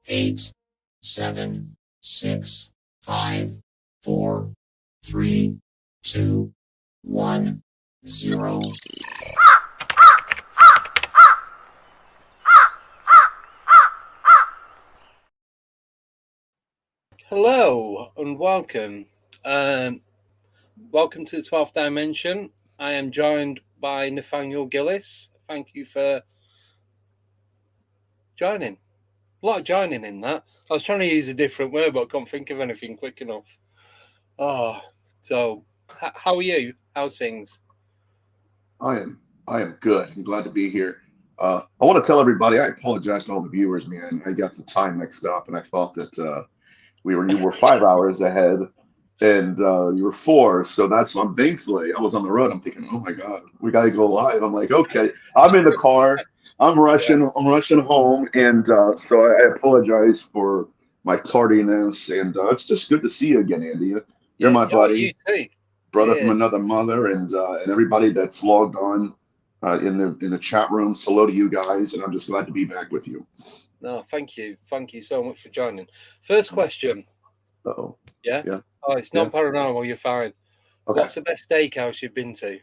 Eight, 7, 6, 5, 4, 3, 2, 1, 0. Hello and welcome. Welcome to the 12th Dimension. I am joined by Nathanial Gillis. Thank you for joining. A lot of joining in that. I was trying to use a different word, but I couldn't think of anything quick enough. So how are you? How's things? I am good. I'm glad to be here. I want to tell everybody, I apologize to all the viewers, man. I got the time mixed up, and I thought that you were 5 hours ahead, and you were 4. So that's why thankfully I was on the road. I'm thinking, oh my God, we got to go live. I'm like, okay, I'm in the car. I'm rushing home, and so I apologize for my tardiness, and it's just good to see you again, Andy. You're my buddy, you too. brother from another mother, and everybody that's logged on in the chat rooms. Hello to you guys, and I'm just glad to be back with you. No, thank you so much for joining. First question. Uh-oh. Yeah. Yeah. Oh, it's not paranormal. You're fine. Okay. What's the best steakhouse you've been to?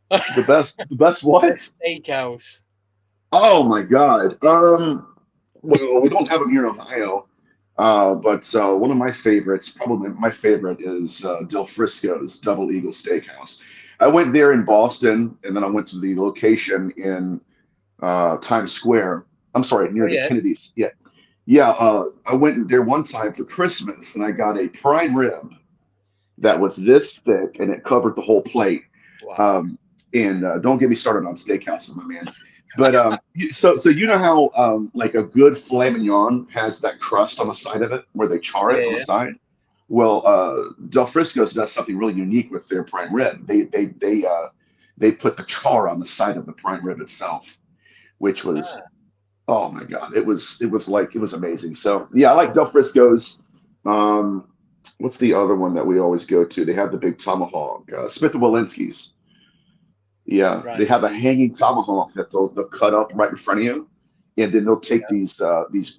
The best what? Best steakhouse. Oh my God. Well, we don't have them here in Ohio, but one of my favorites, probably my favorite, is Del Frisco's Double Eagle Steakhouse. I went there in Boston, and then I went to the location in Times Square. I'm sorry, near the Kennedys. I went there one time for Christmas, and I got a prime rib that was this thick, and it covered the whole plate. Wow. And don't get me started on steakhouses, my man. But so you know how like a good filet mignon has that crust on the side of it where they char it on the side? Well, Del Frisco's does something really unique with their prime rib. They put the char on the side of the prime rib itself, which was oh my God, it was amazing. So yeah, I like Del Frisco's. What's the other one that we always go to? They have the big tomahawk, Smith & Wollensky's. Yeah, they have a hanging tomahawk that they'll cut up right in front of you, and then they'll take these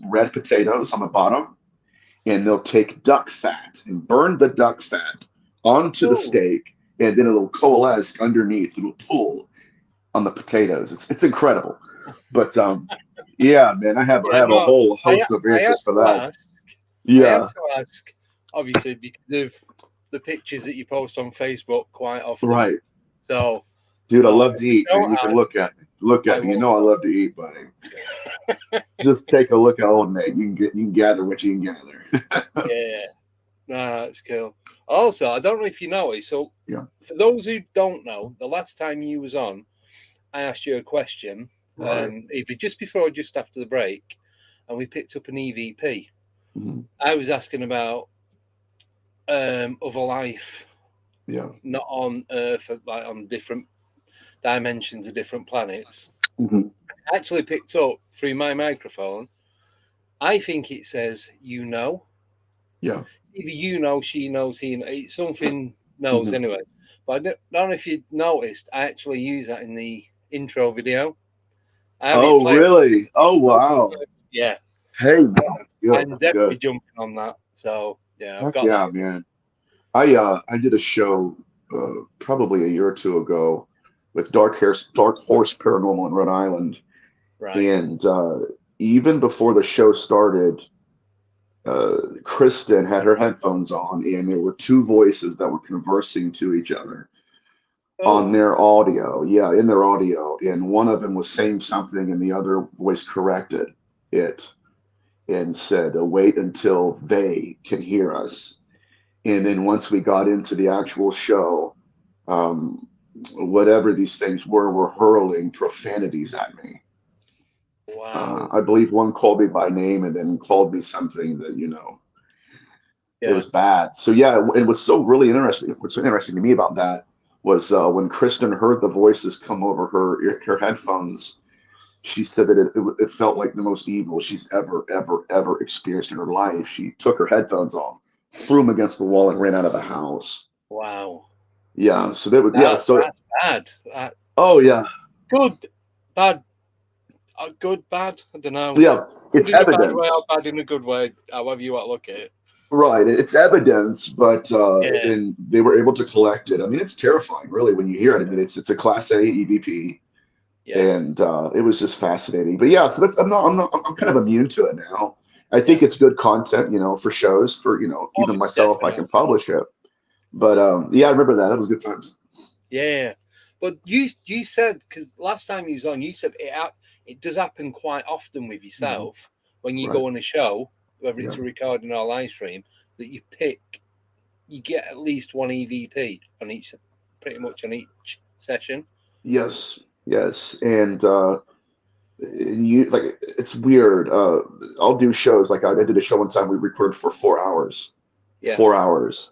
red potatoes on the bottom, and they'll take duck fat and burn the duck fat onto the steak, and then it'll coalesce underneath. It'll pull on the potatoes. It's incredible. But yeah, man, I have a whole host of answers for that. I have to ask, obviously, because of the pictures that you post on Facebook quite often. Right. So. Dude, I love to eat. Man. You can look at me. You know I love to eat, buddy. Just take a look at old mate. You can gather what you can gather. Nah, it's cool. Also, I don't know if you noticed. So, Yeah. for those who don't know, the last time you was on, I asked you a question, Right. either just before or just after the break, and we picked up an EVP. Mhm. I was asking about other life, Yeah. not on Earth, like on different dimensions of different planets. Mhm. I actually picked up through my microphone. I think it says you know. Yeah. Either you know, she knows, he knows. It's something knows Mhm. anyway. But I don't know if you noticed, I actually use that in the intro video. I have it Oh, playing. really? Oh, wow. Yeah, Hey, man, that's good. I'm That's definitely good. jumping on that. So yeah, I've Heck got yeah, that. man. I did a show probably a year or two ago with Dark Horse Paranormal in Rhode Island, Right. and even before the show started, Kristen had her headphones on, and there were two voices that were conversing to each other on Oh, their audio. Yeah, in their audio, and one of them was saying something, and the other voice corrected it and said, "Wait until they can hear us." And then once we got into the actual show, um, whatever these things were hurling profanities at me. wow. I believe one called me by name and then called me something that, it Yeah. was bad. So yeah, it was so really interesting. What's so interesting to me about that was when Kristen heard the voices come over her headphones. She said that it felt like the most evil she's ever experienced in her life. She took her headphones off, threw them against the wall, and ran out of the house. Wow. Yeah, so they would, yeah, so, That's bad. oh, yeah, Good, bad, good, bad. I don't know. yeah, Good it's in a bad way or evidence, bad in a good way, however you want to look at it. right? It's evidence, but Yeah. and they were able to collect it. I mean, it's terrifying, really, when you hear it. I mean, it's a Class A EVP, Yeah. and it was just fascinating. But yeah, so that's I'm kind of immune to it now. I think Yeah. it's good content, for shows, for Oh, even myself, I definitely. can publish it. But yeah, I remember that. That was good times. Yeah. But you said, because last time you was on, you said it does happen quite often with Mhm. yourself when you Right. go on a show, whether it's Yeah. a recording or live stream, that you get at least one EVP on each, pretty much on each session. Yes. Yes. And you like it's weird. I'll do shows like I did a show one time. We recorded for 4 hours, Yeah. 4 hours,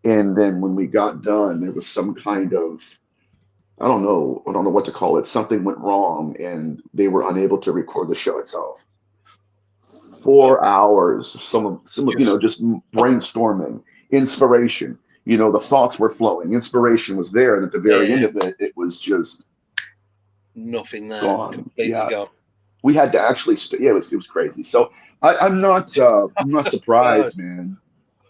and then when we got done, there was some kind of I don't know what to call it. Something went wrong, and they were unable to record the show itself. Oh, 4 hours, some just just brainstorming, inspiration. The thoughts were flowing, inspiration was there, and at the very end yeah, of it, it was just nothing there, gone. completely Yeah, gone. we had to actually yeah, it was crazy. So I'm not God. surprised, man.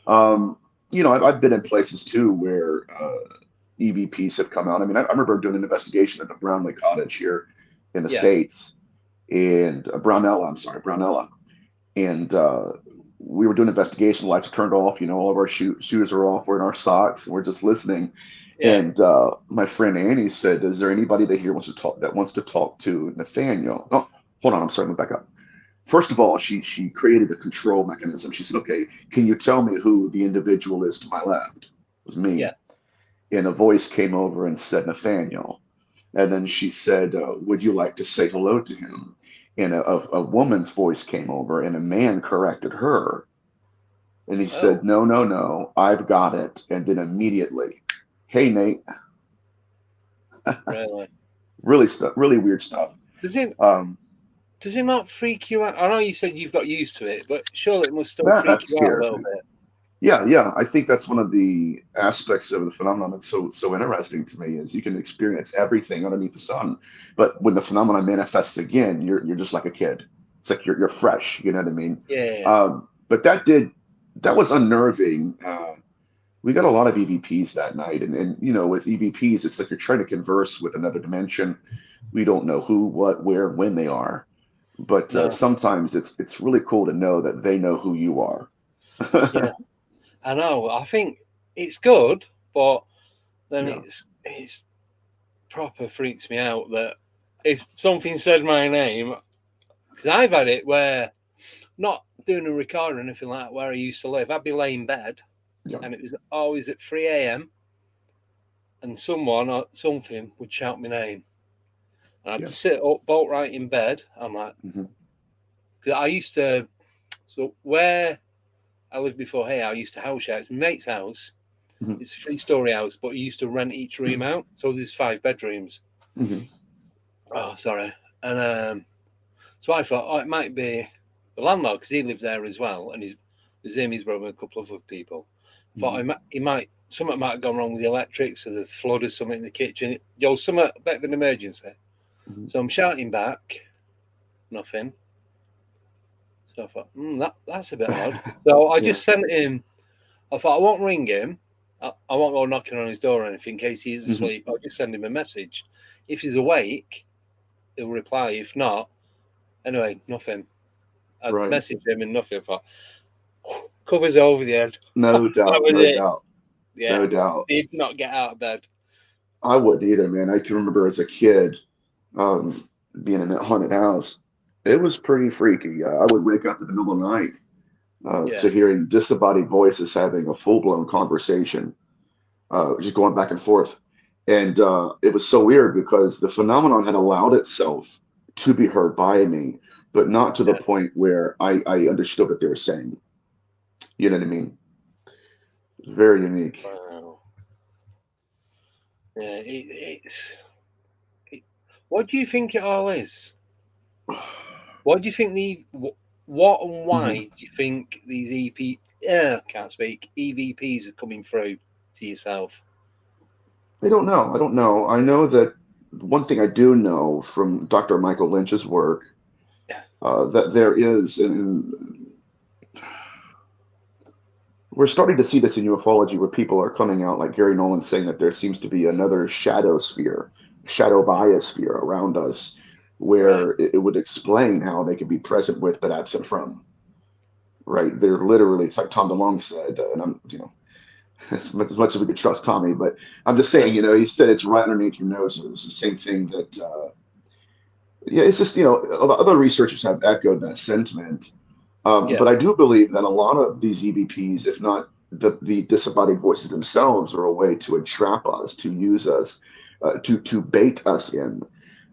um I've been in places too where EVPs have come out. I mean, I remember doing an investigation at the Brownlee Cottage here in the Yeah. States, and Brownella, I'm sorry, Brownella, and we were doing an investigation. Lights are turned off, all of our shoes are off, we're in our socks, and we're just listening. Yeah. And my friend Annie said, "Is there anybody that here wants to talk to Nathaniel?" Oh, hold on, I'm sorry, let me back up. First of all, she created a control mechanism. She said, "Okay, can you tell me who the individual is to my left?" It was me. Yeah. And a voice came over and said, "Nathaniel." And then she said, "Would you like to say hello to him?" And a woman's voice came over, and a man corrected her. And he said, Oh, "No, no, no, I've got it." And then immediately, "Hey, Nate." really? Really weird stuff. Does it Um, does it not freak you out? I know you said you've got used to it, but surely it must still that freak you out a scares little me. bit. Yeah, yeah. I think that's one of the aspects of the phenomenon that's so interesting to me is you can experience everything underneath the sun, but when the phenomenon manifests again, you're just like a kid. It's like you're fresh. You know what I mean? Yeah. But that was unnerving. We got a lot of EVPs that night, and with EVPs, it's like you're trying to converse with another dimension. We don't know who, what, where, when they are, but No. sometimes it's really cool to know that they know who you are. Yeah. I know. I think it's good, but then Yeah. it's proper freaks me out that if something said my name, because I've had it where not doing a record or anything like that where I used to live, I'd be laying in bed Yeah. and it was always at 3 a.m. and someone or something would shout my name. And I'd Yeah. sit up, bolt right in bed. I'm like, because I used to, so where I lived before here, I used to house share. It's my mate's house. It's a 3-story house, but he used to rent each room out. So there's 5 bedrooms. Oh, sorry. And so I thought, oh, it might be the landlord, because he lives there as well. And there's him, his brother, and a couple of other people. I thought something might have gone wrong with the electrics, or the flood or something in the kitchen. Something, a bit of an emergency. So I'm shouting back, nothing. So I thought, that's a bit odd. So I just sent him, I thought, I won't ring him. I won't go knocking on his door or anything in case he's asleep. I'll just send him a message. If he's awake, he'll reply. If not, anyway, nothing. I messaged him and nothing. I thought, covers over the head. No doubt. No doubt. Yeah. No doubt. Did not get out of bed. I wouldn't either, man. I can remember as a kid being in that haunted house. It was pretty freaky. I would wake up in the middle of the night to hearing disembodied voices having a full-blown conversation, just going back and forth. And it was so weird because the phenomenon had allowed itself to be heard by me, but not to the point where I understood what they were saying. You know what I mean? Very unique. Wow. Yeah, what do you think it all is? What do you think what and why do you think these EVPs are coming through to yourself? I don't know. I know that one thing I do know from Dr. Michael Lynch's work, that there is, and we're starting to see this in ufology where people are coming out, like Gary Nolan saying that there seems to be another shadow biosphere around us, where it would explain how they could be present with but absent from. Right? They're literally, it's like Tom DeLonge said, and I'm, as much as we could trust Tommy, but I'm just saying, he said it's right underneath your nose. It's the same thing that, it's just, other researchers have echoed that sentiment. But I do believe that a lot of these EVPs, if not the disembodied voices themselves, are a way to entrap us, to use us, to bait us in.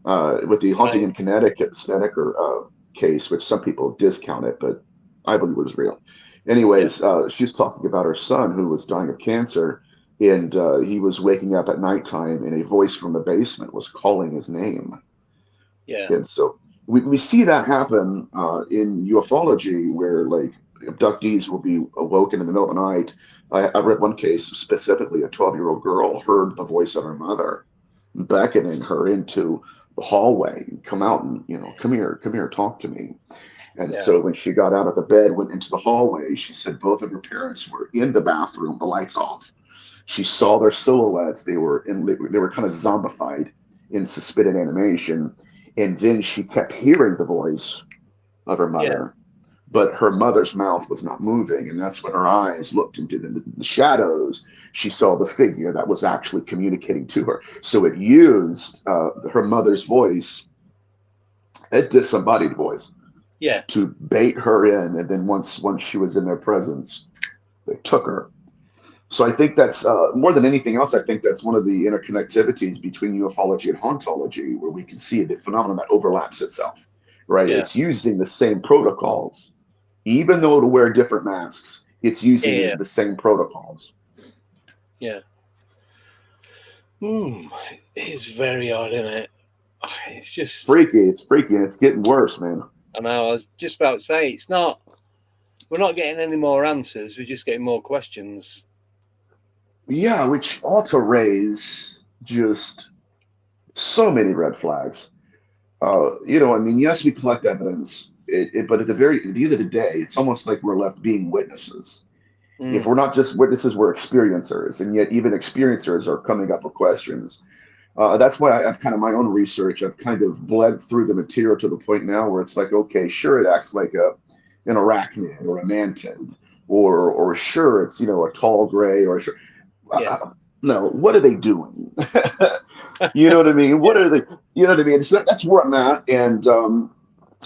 With the haunting in Connecticut, Snedeker case, which some people discount it, but I believe it was real. Anyways, she's talking about her son who was dying of cancer, and he was waking up at nighttime, and a voice from the basement was calling his name. Yeah. And so we see that happen in ufology, where like abductees will be awoken in the middle of the night. I read one case specifically, a 12-year-old girl heard the voice of her mother beckoning her into the hallway, come out and, come here, talk to me. And so when she got out of the bed, went into the hallway, she said both of her parents were in the bathroom, the lights off. She saw their silhouettes. They were kind of zombified in suspended animation. And then she kept hearing the voice of her mother, but her mother's mouth was not moving. And that's when her eyes looked into the shadows. She saw the figure that was actually communicating to her. So it used her mother's voice, a disembodied voice, to bait her in. And then once she was in their presence, they took her. So I think that's more than anything else. I think that's one of the interconnectivities between ufology and hauntology, where we can see the phenomenon that overlaps itself. Right? Yeah. It's using the same protocols, even though it'll wear different masks. It's using the same protocols. Yeah. It's very odd, isn't it? It's just freaky. It's freaky, and it's getting worse, man. I know. I was just about to say, we're not getting any more answers. We're just getting more questions. Yeah, which ought to raise just so many red flags. Yes, we collect evidence, but at the end of the day, it's almost like we're left being witnesses. If we're not just witnesses, we're experiencers, and yet even experiencers are coming up with questions. That's why I've kind of my own research. I've kind of bled through the material to the point now where it's like, okay, sure, it acts like an arachnid or a mantid, or sure, it's a tall gray, or sure. No, what are they doing? You know what I mean? What are they? You know what I mean? So that's where I'm at. And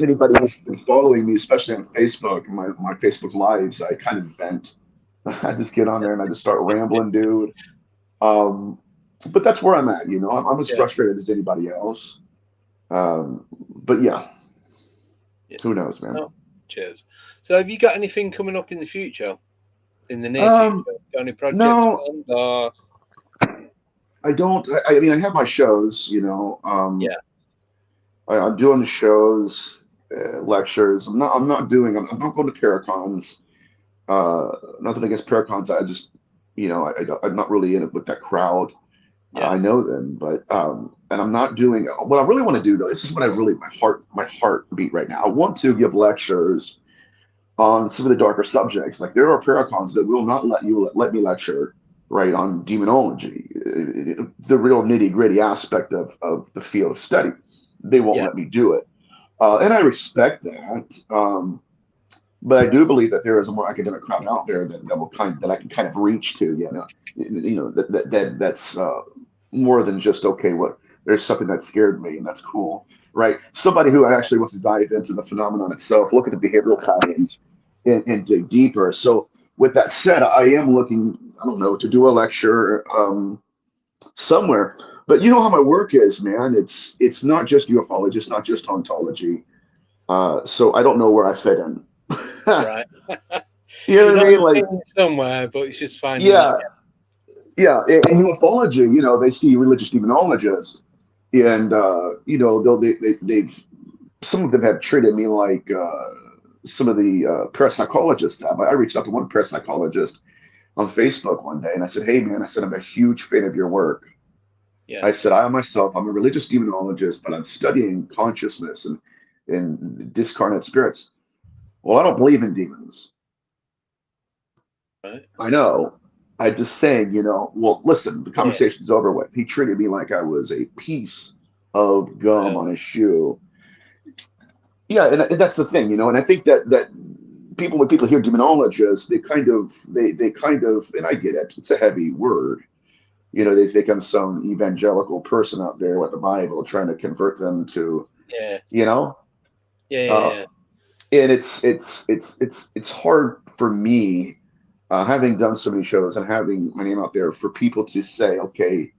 anybody who's been following me, especially on Facebook, my Facebook lives, I kind of vent I just get on there and I just start rambling, dude. But that's where I'm at, you know. I'm as Yeah. frustrated as anybody else. But yeah, who knows, man. Oh, cheers. So, have you got anything coming up in the future? In the near future, got any projects No, planned? Or I don't. I mean, I have my shows, you know. yeah, I'm doing the shows, lectures. I'm not doing. I'm not going to Paracons. Nothing against Paracons. I just, you know, I'm not really in it with that crowd. yeah, I know them, but and I'm not doing. What I really want to do though, this is what I really my heart beat right now. I want to give lectures on some of the darker subjects. Like there are Paracons that will not let me lecture right on demonology, the real nitty gritty aspect of the field of study. They won't yeah, let me do it, and I respect that. But I do believe that there is a more academic crowd out there that will that I can kind of reach to. You know that's more than just okay. What there's something that scared me, and that's cool, right? Somebody who actually wants to dive into the phenomenon itself, look at the behavioral patterns, and dig deeper. So, with that said, I am looking, I don't know, to do a lecture somewhere. But you know how my work is, man. It's not just ufology, it's not just ontology. So I don't know where I fit in. right. You know You're what I not mean? Like, going somewhere, but it's just finding that. yeah, yeah. In ufology, you know, they see religious demonologists, and you know, they've some of them have treated me like some of the parapsychologists have. I reached out to one parapsychologist on Facebook one day, and I said, "Hey, man," I said, "I'm a huge fan of your work." Yeah, I said, "I myself, I'm a religious demonologist, but I'm studying consciousness and discarnate spirits. Well, I don't believe in demons. right. I know. I just saying, you know, well, listen, the Yeah, conversation's over with. He treated me like I was a piece of gum well, on his shoe. Yeah, and that's the thing, you know, and I think that people, when people hear demonologists, they kind of, and I get it, it's a heavy word. You know, they think I'm some evangelical person out there with the Bible trying to convert them to, yeah, you know, yeah, yeah, uh, yeah. and it's hard for me, having done so many shows and having my name out there, for people to say, okay,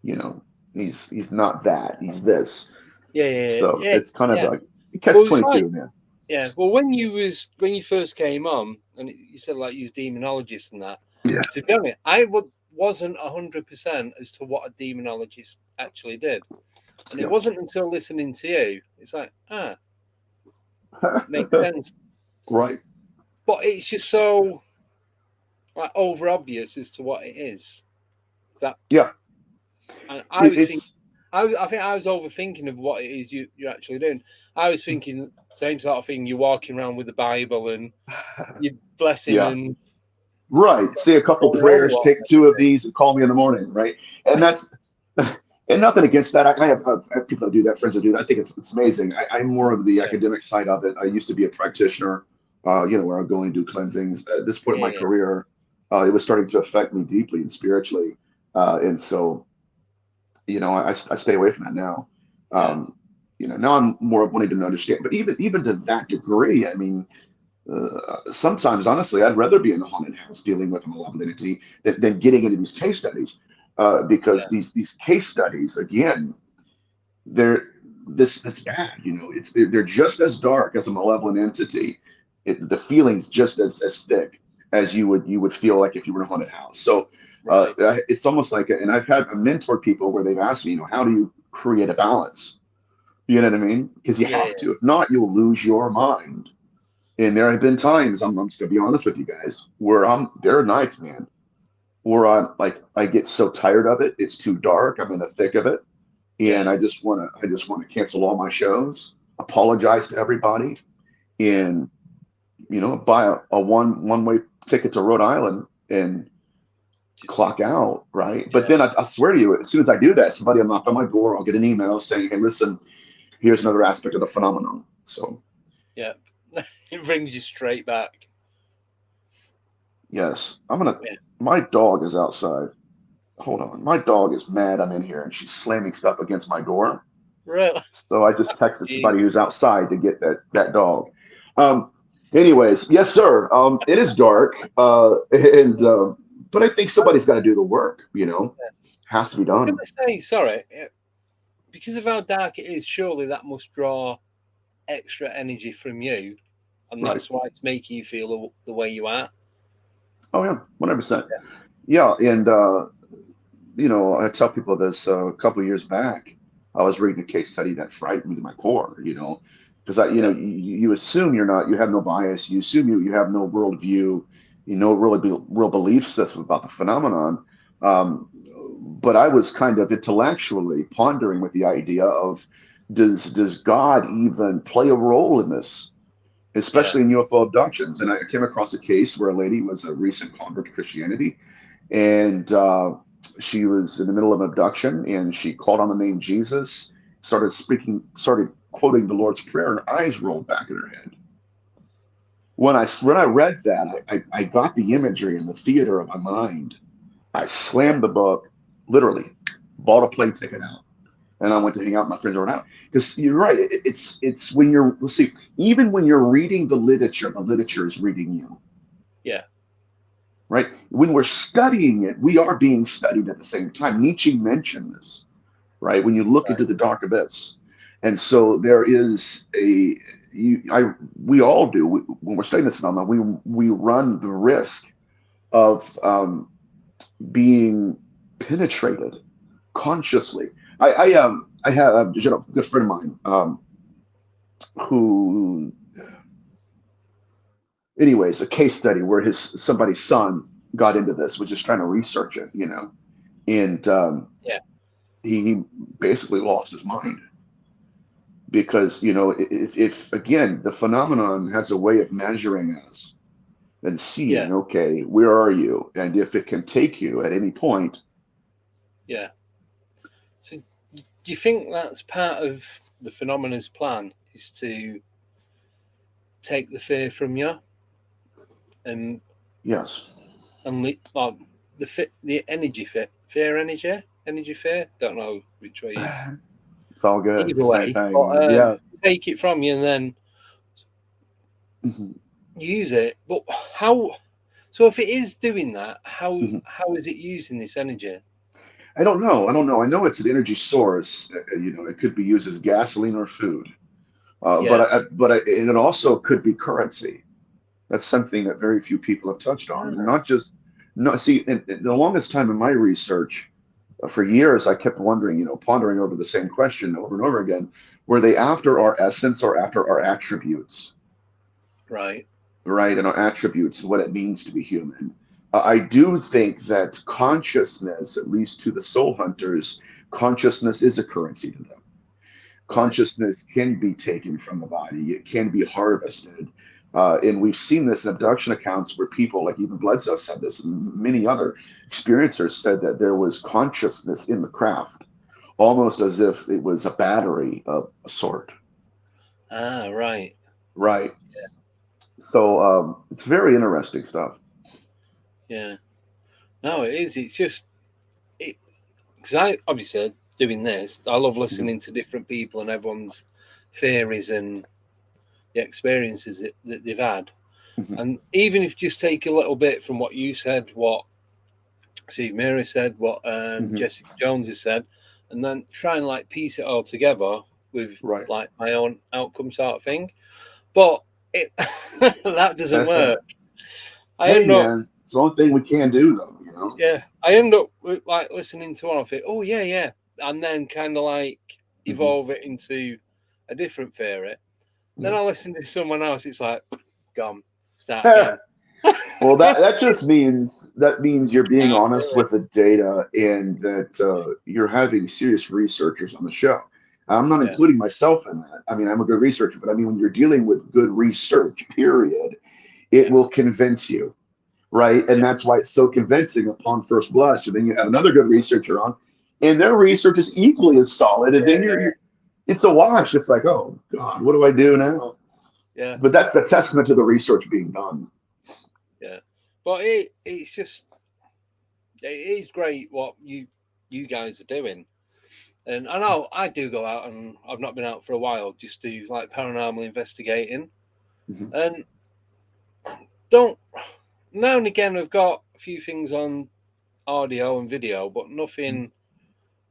you know, he's not that, he's this. Yeah, yeah, So yeah, it's kind of yeah. like catch Well, it's like 22, man. yeah. Well, when you first came on, and you said like you was demonologist and that. Yeah, To be honest, wasn't 100% as to what a demonologist actually did, and it yeah. wasn't until listening to you, it's like makes sense. Right. But it's just so like over obvious as to what it is that, Yeah. and I was thinking. It's I think I was overthinking of what it is you're actually doing. I was thinking same sort of thing. You're walking around with the Bible and you're blessing yeah. and Right. Say a couple going on prayers, what. take two of these, and call me in the morning. Right. And that's and nothing against that. I have people that do that, friends that do that. I think it's amazing. I'm more of the Yeah, academic side of it. I used to be a practitioner, you know, where I go and do cleansings. At this point in my yeah, career, it was starting to affect me deeply and spiritually, and so you know, I stay away from that now. yeah, Um, you know, now I'm more of wanting to understand. But even to that degree, I mean, sometimes, honestly, I'd rather be in a haunted house dealing with a malevolent entity than getting into these case studies, because yeah, these case studies, again, they're this bad. You know, they're just as dark as a malevolent entity. The feelings just as thick as you would feel like if you were in a haunted house. So right, it's almost like, and I've had mentored people where they've asked me, you know, how do you create a balance? You know what I mean? Because you yeah, have to. If not, you'll lose your mind. And there have been times, I'm just gonna be honest with you guys, where there are nights, man, where I get so tired of it, it's too dark, I'm in the thick of it, and yeah, I just wanna cancel all my shows, apologize to everybody, yeah, and you know, buy a one-way ticket to Rhode Island and just clock out, right? But yeah, then I swear to you, as soon as I do that, somebody will knock on my door, I'll get an email saying, hey, listen, here's another aspect of the phenomenon. So yeah. It brings you straight back. yes, Yeah, my dog is outside. Hold on. My dog is mad I'm in here and she's slamming stuff against my door. really. So I just texted somebody Jeez. who's outside to get that dog. Um, Anyways, yes, sir. It is dark, but I think somebody's got to do the work. Has to be I was done. going to say, sorry, because of how dark it is, surely that must draw extra energy from you, and Right. that's why it's making you feel the way you are. Oh yeah, 100%. Yeah, and I tell people this a couple of years back. I was reading a case study that frightened me to my core. Because Yeah, you assume you have no bias. You assume you have no worldview. Really real belief system about the phenomenon. Um, but I was kind of intellectually pondering with the idea of does God even play a role in this, yeah, especially in UFO abductions? And I came across a case where a lady was a recent convert to Christianity, and she was in the middle of an abduction, and she called on the name Jesus, started quoting the Lord's Prayer, and her eyes rolled back in her head. When I read that, I got the imagery in the theater of my mind. I slammed the book, literally, bought a plane ticket out, and I went to hang out with my friends around out. Because you're right, it's when let's see, even when you're reading the literature is reading you. yeah, Right? When we're studying it, we are being studied at the same time. Nietzsche mentioned this, right? When you look into the dark abyss. And so there is we all do, when we're studying this phenomenon, we run the risk of being penetrated consciously. I have a good friend of mine who, anyways, a case study where somebody's son got into this, was just trying to research it, and yeah, he basically lost his mind because if again the phenomenon has a way of measuring us and yeah, seeing, okay, where are you, and if it can take you at any point. yeah. So, do you think that's part of the phenomenon's plan, is to take the fear from you and Yes. like the energy fear energy fear? Don't know which way. It's all good, it's Either the same way, but thing, yeah. take it from you and then Mhm. use it. But how? So if it is doing that, Mhm. how is it using this energy? I don't know. I know it's an energy source. It could be used as gasoline or food, Yeah. and it also could be currency. That's something that very few people have touched on. Ah, Not just, no, see, in the longest time in my research, for years, I kept wondering, pondering over the same question over and over again. Were they after our essence or after our attributes, right. right? And our attributes, what it means to be human. I do think that consciousness, at least to the soul hunters, consciousness is a currency to them. Right. Consciousness can be taken from the body, it can be harvested. And we've seen this in abduction accounts where people, like even Bledsoe said this, and many other experiencers said that there was consciousness in the craft, almost as if it was a battery of a sort. Ah, right. Right. So it's very interesting stuff. Yeah. No, it is. It's just it because I obviously doing this. I love Mhm. listening to different people and everyone's theories and the experiences that they've had. Mhm. And even if you just take a little bit from what you said, what Steve Mary said, what Mhm. Jessica Jones has said, and then try and like piece it all together with Right. like my own outcome sort of thing. But it that doesn't work. I Hey end up, man, it's the only thing we can do though. yeah, I end up with, like listening to one of it. Oh yeah, yeah, and then kind of like Hmm. evolve it into a different theory. Then Yeah. I listen to someone else. It's like, gone, start again. Well, that just means you're being Not honest really. with the data, and that you're having serious researchers on the show. I'm not Yeah, including myself in that. I mean, I'm a good researcher, but I mean, when you're dealing with good research, period, it yeah, will convince you, right? And yeah, that's why it's so convincing upon first blush. And then you have another good researcher on, and their research is equally as solid. And then yeah, it's a wash. It's like, oh God, what do I do now? yeah, But that's a testament to the research being done. yeah. But it's just it is great what you guys are doing. And I know I do go out, and I've not been out for a while, just do like paranormal investigating. Mhm. And Don't now and again we've got a few things on audio and video, but nothing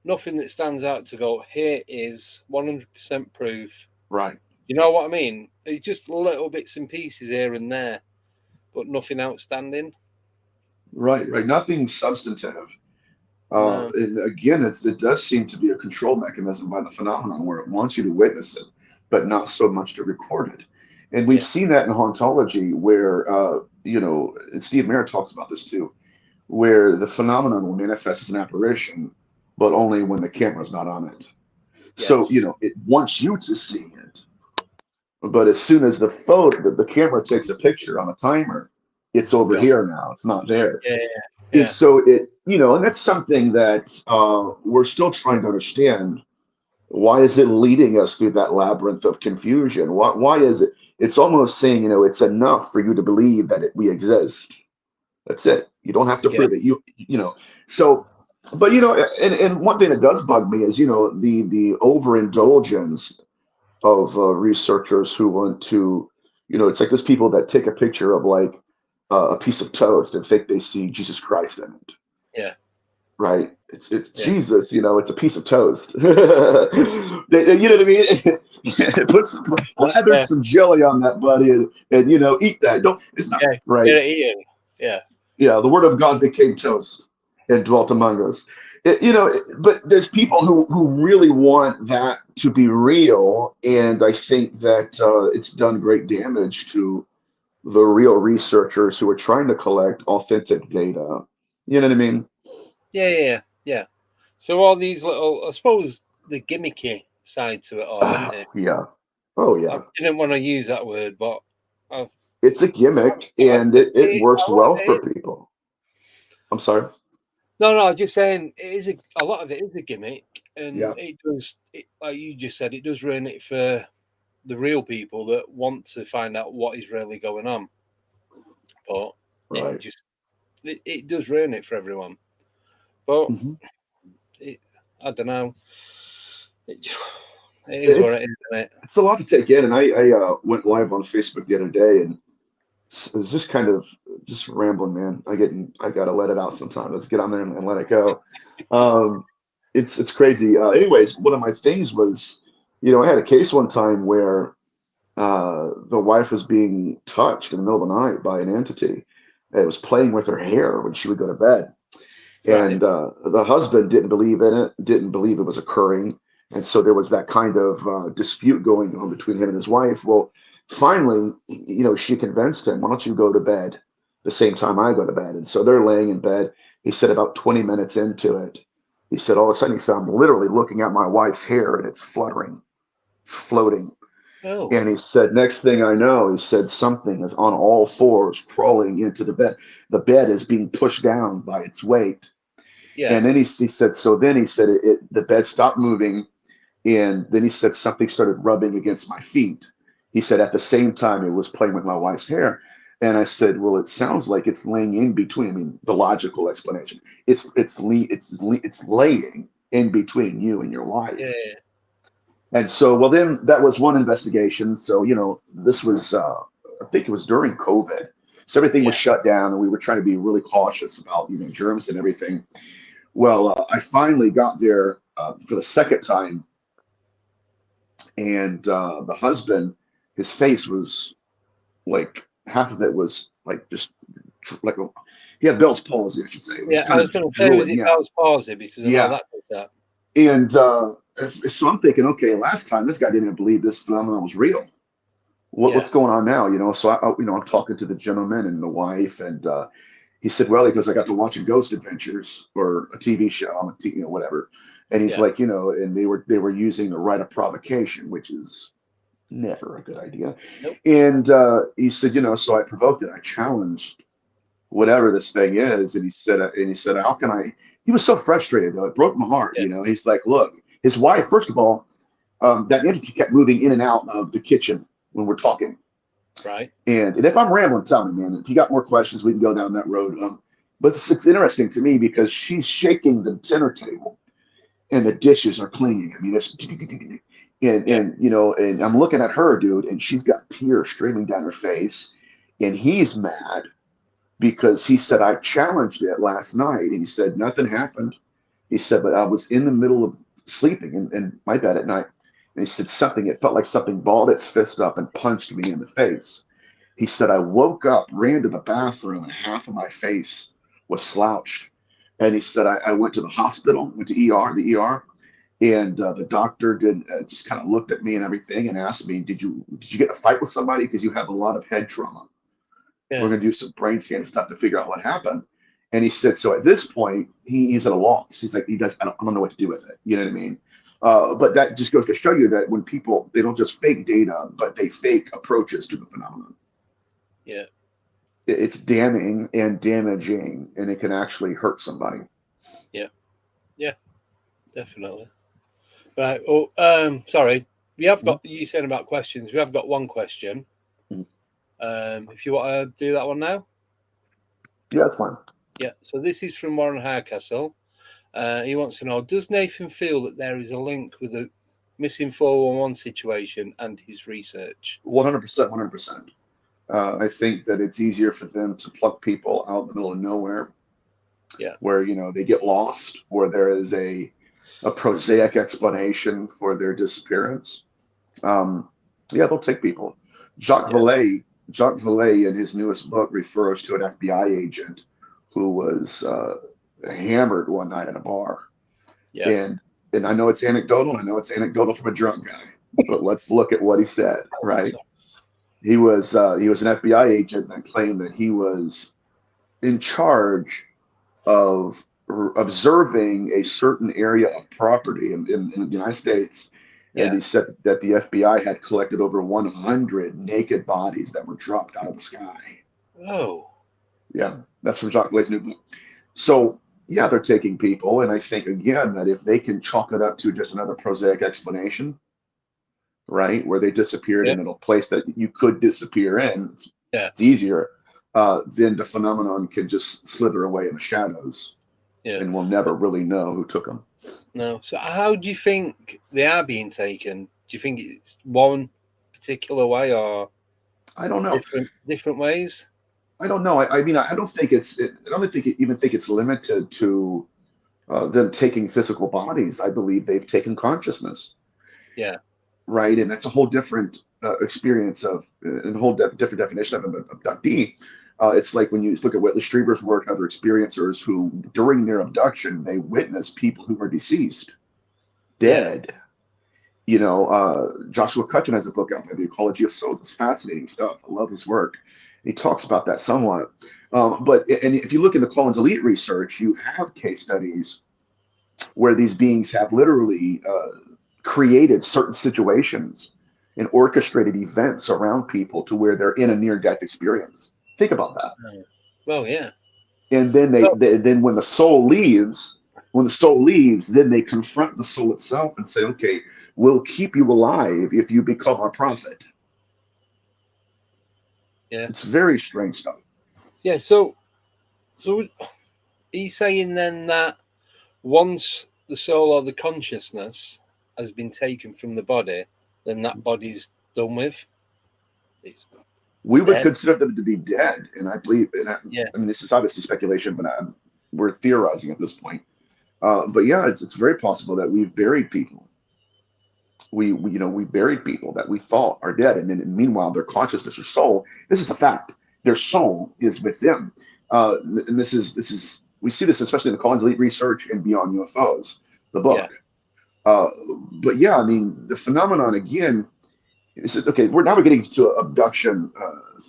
that stands out to go, here is 100% proof. Right. You know what I mean? It's just little bits and pieces here and there, but nothing outstanding. Right. Nothing substantive. No. And again, it does seem to be a control mechanism by the phenomenon where it wants you to witness it, but not so much to record it. And we've seen that in hauntology where, and Steve Merritt talks about this too, where the phenomenon will manifest as an apparition, but only when the camera's not on it. Yes. So, it wants you to see it. But as soon as the camera takes a picture on a timer, it's over here now. It's not there. Yeah. And so and that's something that we're still trying to understand. Why is it leading us through that labyrinth of confusion? Why is it? It's almost saying, it's enough for you to believe that we exist. That's it. You don't have to prove it. So, but and one thing that does bug me is the overindulgence of researchers who want to, it's like there's people that take a picture of like a piece of toast and think they see Jesus Christ in it. Yeah. Right. It's Jesus, it's a piece of toast. You know what I mean? Lather some jelly on that, buddy, and eat that. It's not right. Yeah. Yeah. The word of God became toast and dwelt among us. But there's people who really want that to be real, and I think that it's done great damage to the real researchers who are trying to collect authentic data. You know what I mean? Yeah. So all these little, I suppose, the gimmicky side to it all, isn't it? Yeah. Oh, yeah. I didn't want to use that word, but it's a gimmick, and it works well for people. I'm sorry. No, I was just saying it is a lot of it is a gimmick, and it does, like you just said, it does ruin it for the real people that want to find out what is really going on. But it does ruin it for everyone. But I don't know. It is what it is, isn't it? It's a lot to take in, and I went live on Facebook the other day, and it was just kind of just rambling, man. I gotta let it out sometimes. Let's get on there and let it go. It's crazy. Anyways, one of my things was, I had a case one time where the wife was being touched in the middle of the night by an entity. It was playing with her hair when she would go to bed. And the husband didn't believe in it, didn't believe it was occurring. And so there was that kind of dispute going on between him and his wife. Well, finally, she convinced him, why don't you go to bed the same time I go to bed? And so they're laying in bed. He said about 20 minutes into it, he said, all of a sudden, he said, I'm literally looking at my wife's hair and it's fluttering, it's floating. Oh. And he said, next thing I know, he said, something is on all fours crawling into the bed. The bed is being pushed down by its weight. Yeah. And then he said, the bed stopped moving. And then he said, something started rubbing against my feet. He said, at the same time, it was playing with my wife's hair. And I said, well, it sounds like it's laying in between. I mean, the logical explanation, it's laying in between you and your wife. Yeah. And so, well, then that was one investigation. So, this was, I think it was during COVID. So everything was shut down, and we were trying to be really cautious about, germs and everything. Well, I finally got there for the second time. And the husband, his face was like, half of it was like just like he had Bell's palsy, I should say. I was going to say, was it Bell's palsy? Because I know that was that. And so I'm thinking, okay, last time this guy didn't even believe this phenomenon was real. What's going on now? So I'm talking to the gentleman and the wife, and he said, well, he goes, I got to watching Ghost Adventures, or a TV show, whatever. And he's like, and they were using the rite of provocation, which is never a good idea. Nope. And he said, so I provoked it. I challenged whatever this thing is. And he said, how can I? He was so frustrated, though. It broke my heart. He's like, look, his wife, first of all, that entity kept moving in and out of the kitchen when we're talking. Right. And if I'm rambling, tell me, man. If you got more questions, we can go down that road. But it's interesting to me because she's shaking the dinner table, and the dishes are clinging. I mean, it's and I'm looking at her, dude, and she's got tears streaming down her face, And he's mad because he said, I challenged it last night. And he said, nothing happened. He said, but I was in the middle of sleeping in my bed at night. And he said it felt like something balled its fist up and punched me in the face. He said, I woke up, ran to the bathroom, and half of my face was slouched. And he said, I went to the hospital, went to the ER, and the doctor just kind of looked at me and everything and asked me, did you get in a fight with somebody? Because you have a lot of head trauma. Yeah. We're going to do some brain scan stuff to figure out what happened. And he said, so at this point, he's at a loss. He's like, I don't know what to do with it. You know what I mean? But that just goes to show you that when people, they don't just fake data, but they fake approaches to the phenomenon. Yeah. It's damning and damaging, and it can actually hurt somebody. Yeah. Yeah, definitely. Right. Oh, sorry. We have got, you said about questions. We have got one question. If you want to do that one now. Yeah, that's fine. Yeah. So this is from Warren Hardcastle. He wants to know, does Nathan feel that there is a link with the missing 411 situation and his research? 100%, 100%. I think that it's easier for them to pluck people out in the middle of nowhere. Yeah. Where, they get lost, where there is a prosaic explanation for their disappearance. They'll take people. Jacques Vallée in his newest book refers to an FBI agent who was hammered one night at a bar. Yeah. And I know it's anecdotal. I know it's anecdotal from a drunk guy, but let's look at what he said, right? He was an FBI agent that claimed that he was in charge of observing a certain area of property in the United States. And he said that the FBI had collected over 100 naked bodies that were dropped out of the sky. Oh. Yeah, that's from Jacques Vallée's new book. So, yeah, they're taking people. And I think, again, that if they can chalk it up to just another prosaic explanation, right, where they disappeared in a place that you could disappear in, it's easier, then the phenomenon can just slither away in the shadows. Yeah. And we'll never really know who took them. No. So how do you think they are being taken? Do you think it's one particular way, or I don't know, different ways? I don't know. I mean, I don't think it's limited to them taking physical bodies. I believe they've taken consciousness. Yeah. Right, and that's a whole different experience of, and a whole different definition of an abductee. It's like when you look at Whitley Strieber's work and other experiencers who, during their abduction, they witness people who are deceased, dead. Joshua Cutchin has a book out there, The Ecology of Souls. It's fascinating stuff. I love his work. He talks about that somewhat. But if you look into Collins Elite research, you have case studies where these beings have literally created certain situations and orchestrated events around people to where they're in a near-death experience. Think about that. Well, yeah. And then then when the soul leaves, then they confront the soul itself and say, okay, we'll keep you alive if you become our prophet. Yeah. It's very strange stuff. Yeah, so he's saying then that once the soul or the consciousness has been taken from the body, then that body's done with. We would consider them to be dead, and I believe. I mean, this is obviously speculation, but we're theorizing at this point. But yeah, it's very possible that we've buried people. We buried people that we thought are dead, and then meanwhile their consciousness or soul. This is a fact. Their soul is with them, and this is we see this especially in the Collins Elite research and Beyond UFOs, the book. But yeah, I mean, the phenomenon again. Okay, we're getting to abduction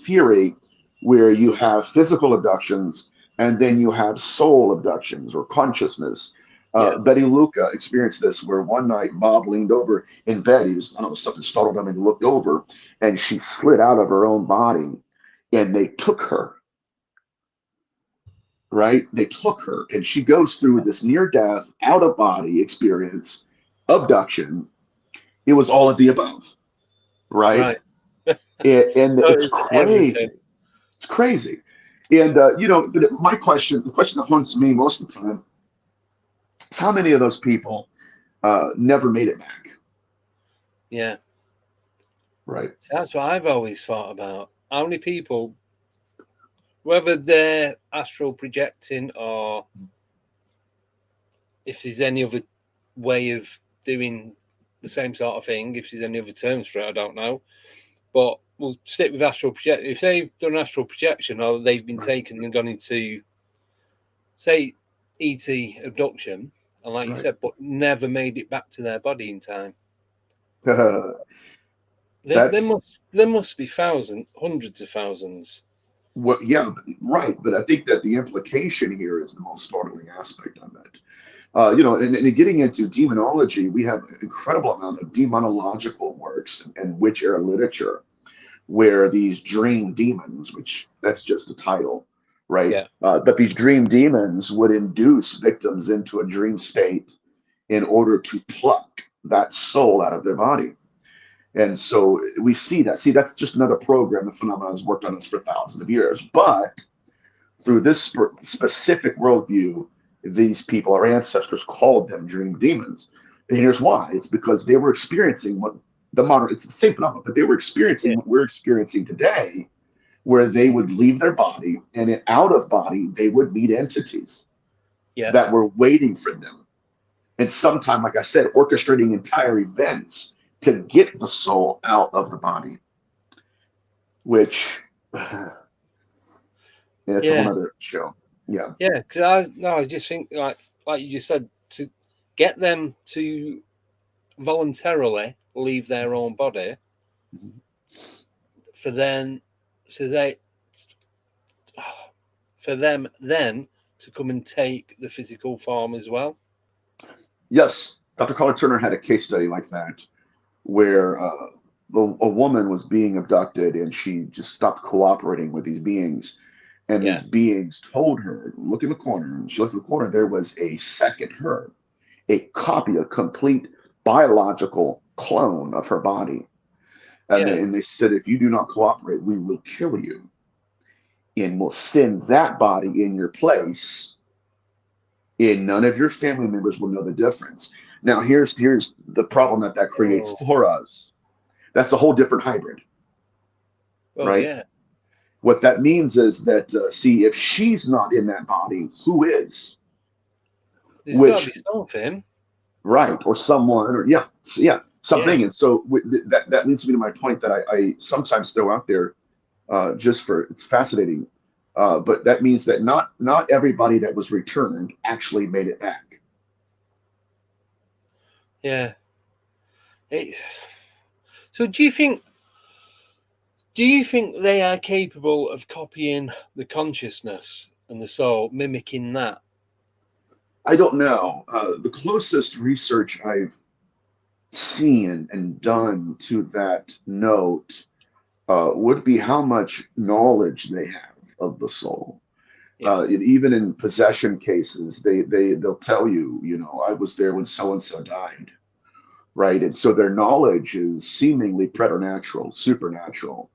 theory, where you have physical abductions and then you have soul abductions or consciousness. Betty Luca experienced this, where one night Bob leaned over in bed. Something startled him, and he looked over, and she slid out of her own body, and they took her. Right? They took her, and she goes through this near-death, out-of-body experience, abduction. It was all of the above. Right. And it's crazy. Everything. It's crazy. And but the question that haunts me most of the time is how many of those people never made it back. Yeah. Right. That's what I've always thought about. How many people whether they're astral projecting or if there's any other way of doing the same sort of thing, if there's any other terms for it, I don't know. But we'll stick with astral projection. If they've done astral projection or they've been taken and gone into, say, ET abduction, and like you said, but never made it back to their body in time. There must be thousands, hundreds of thousands. Well, yeah, right. But I think that the implication here is the most startling aspect of it. And getting into demonology, we have an incredible amount of demonological works and witch era literature where these dream demons, which that's just a title, right? Yeah. But these dream demons would induce victims into a dream state in order to pluck that soul out of their body. And so we see that. See, that's just another program. The phenomenon has worked on this for thousands of years. But through this specific worldview, these people, our ancestors, called them dream demons. And here's why. It's because they were experiencing what the modern, it's the same phenomenon, but they were experiencing what we're experiencing today, where they would leave their body and out of body, they would meet entities that were waiting for them. And sometimes, like I said, orchestrating entire events to get the soul out of the body, which that's a whole other show. Yeah. Yeah, because I just think like you just said, to get them to voluntarily leave their own body, for them then to come and take the physical form as well. Yes, Dr. Carla Turner had a case study like that, where a woman was being abducted and she just stopped cooperating with these beings. And these beings told her, look in the corner. And she looked in the corner. There was a second her, a copy, a complete biological clone of her body. And they said, if you do not cooperate, we will kill you. And we'll send that body in your place. And none of your family members will know the difference. Now, here's the problem that creates for us. That's a whole different hybrid. Right? Yeah. What that means is that, see, if she's not in that body, who is? There's got to be something. Right, or someone, or something. And so that leads me to my point that I sometimes throw out there, just for, it's fascinating. But that means that not everybody that was returned actually made it back. Yeah. So do you think they are capable of copying the consciousness and the soul, mimicking that? I don't know. The closest research I've seen and done to that note would be how much knowledge they have of the soul. Even in possession cases, they'll tell you, I was there when so-and-so died, right? And so their knowledge is seemingly preternatural, supernatural.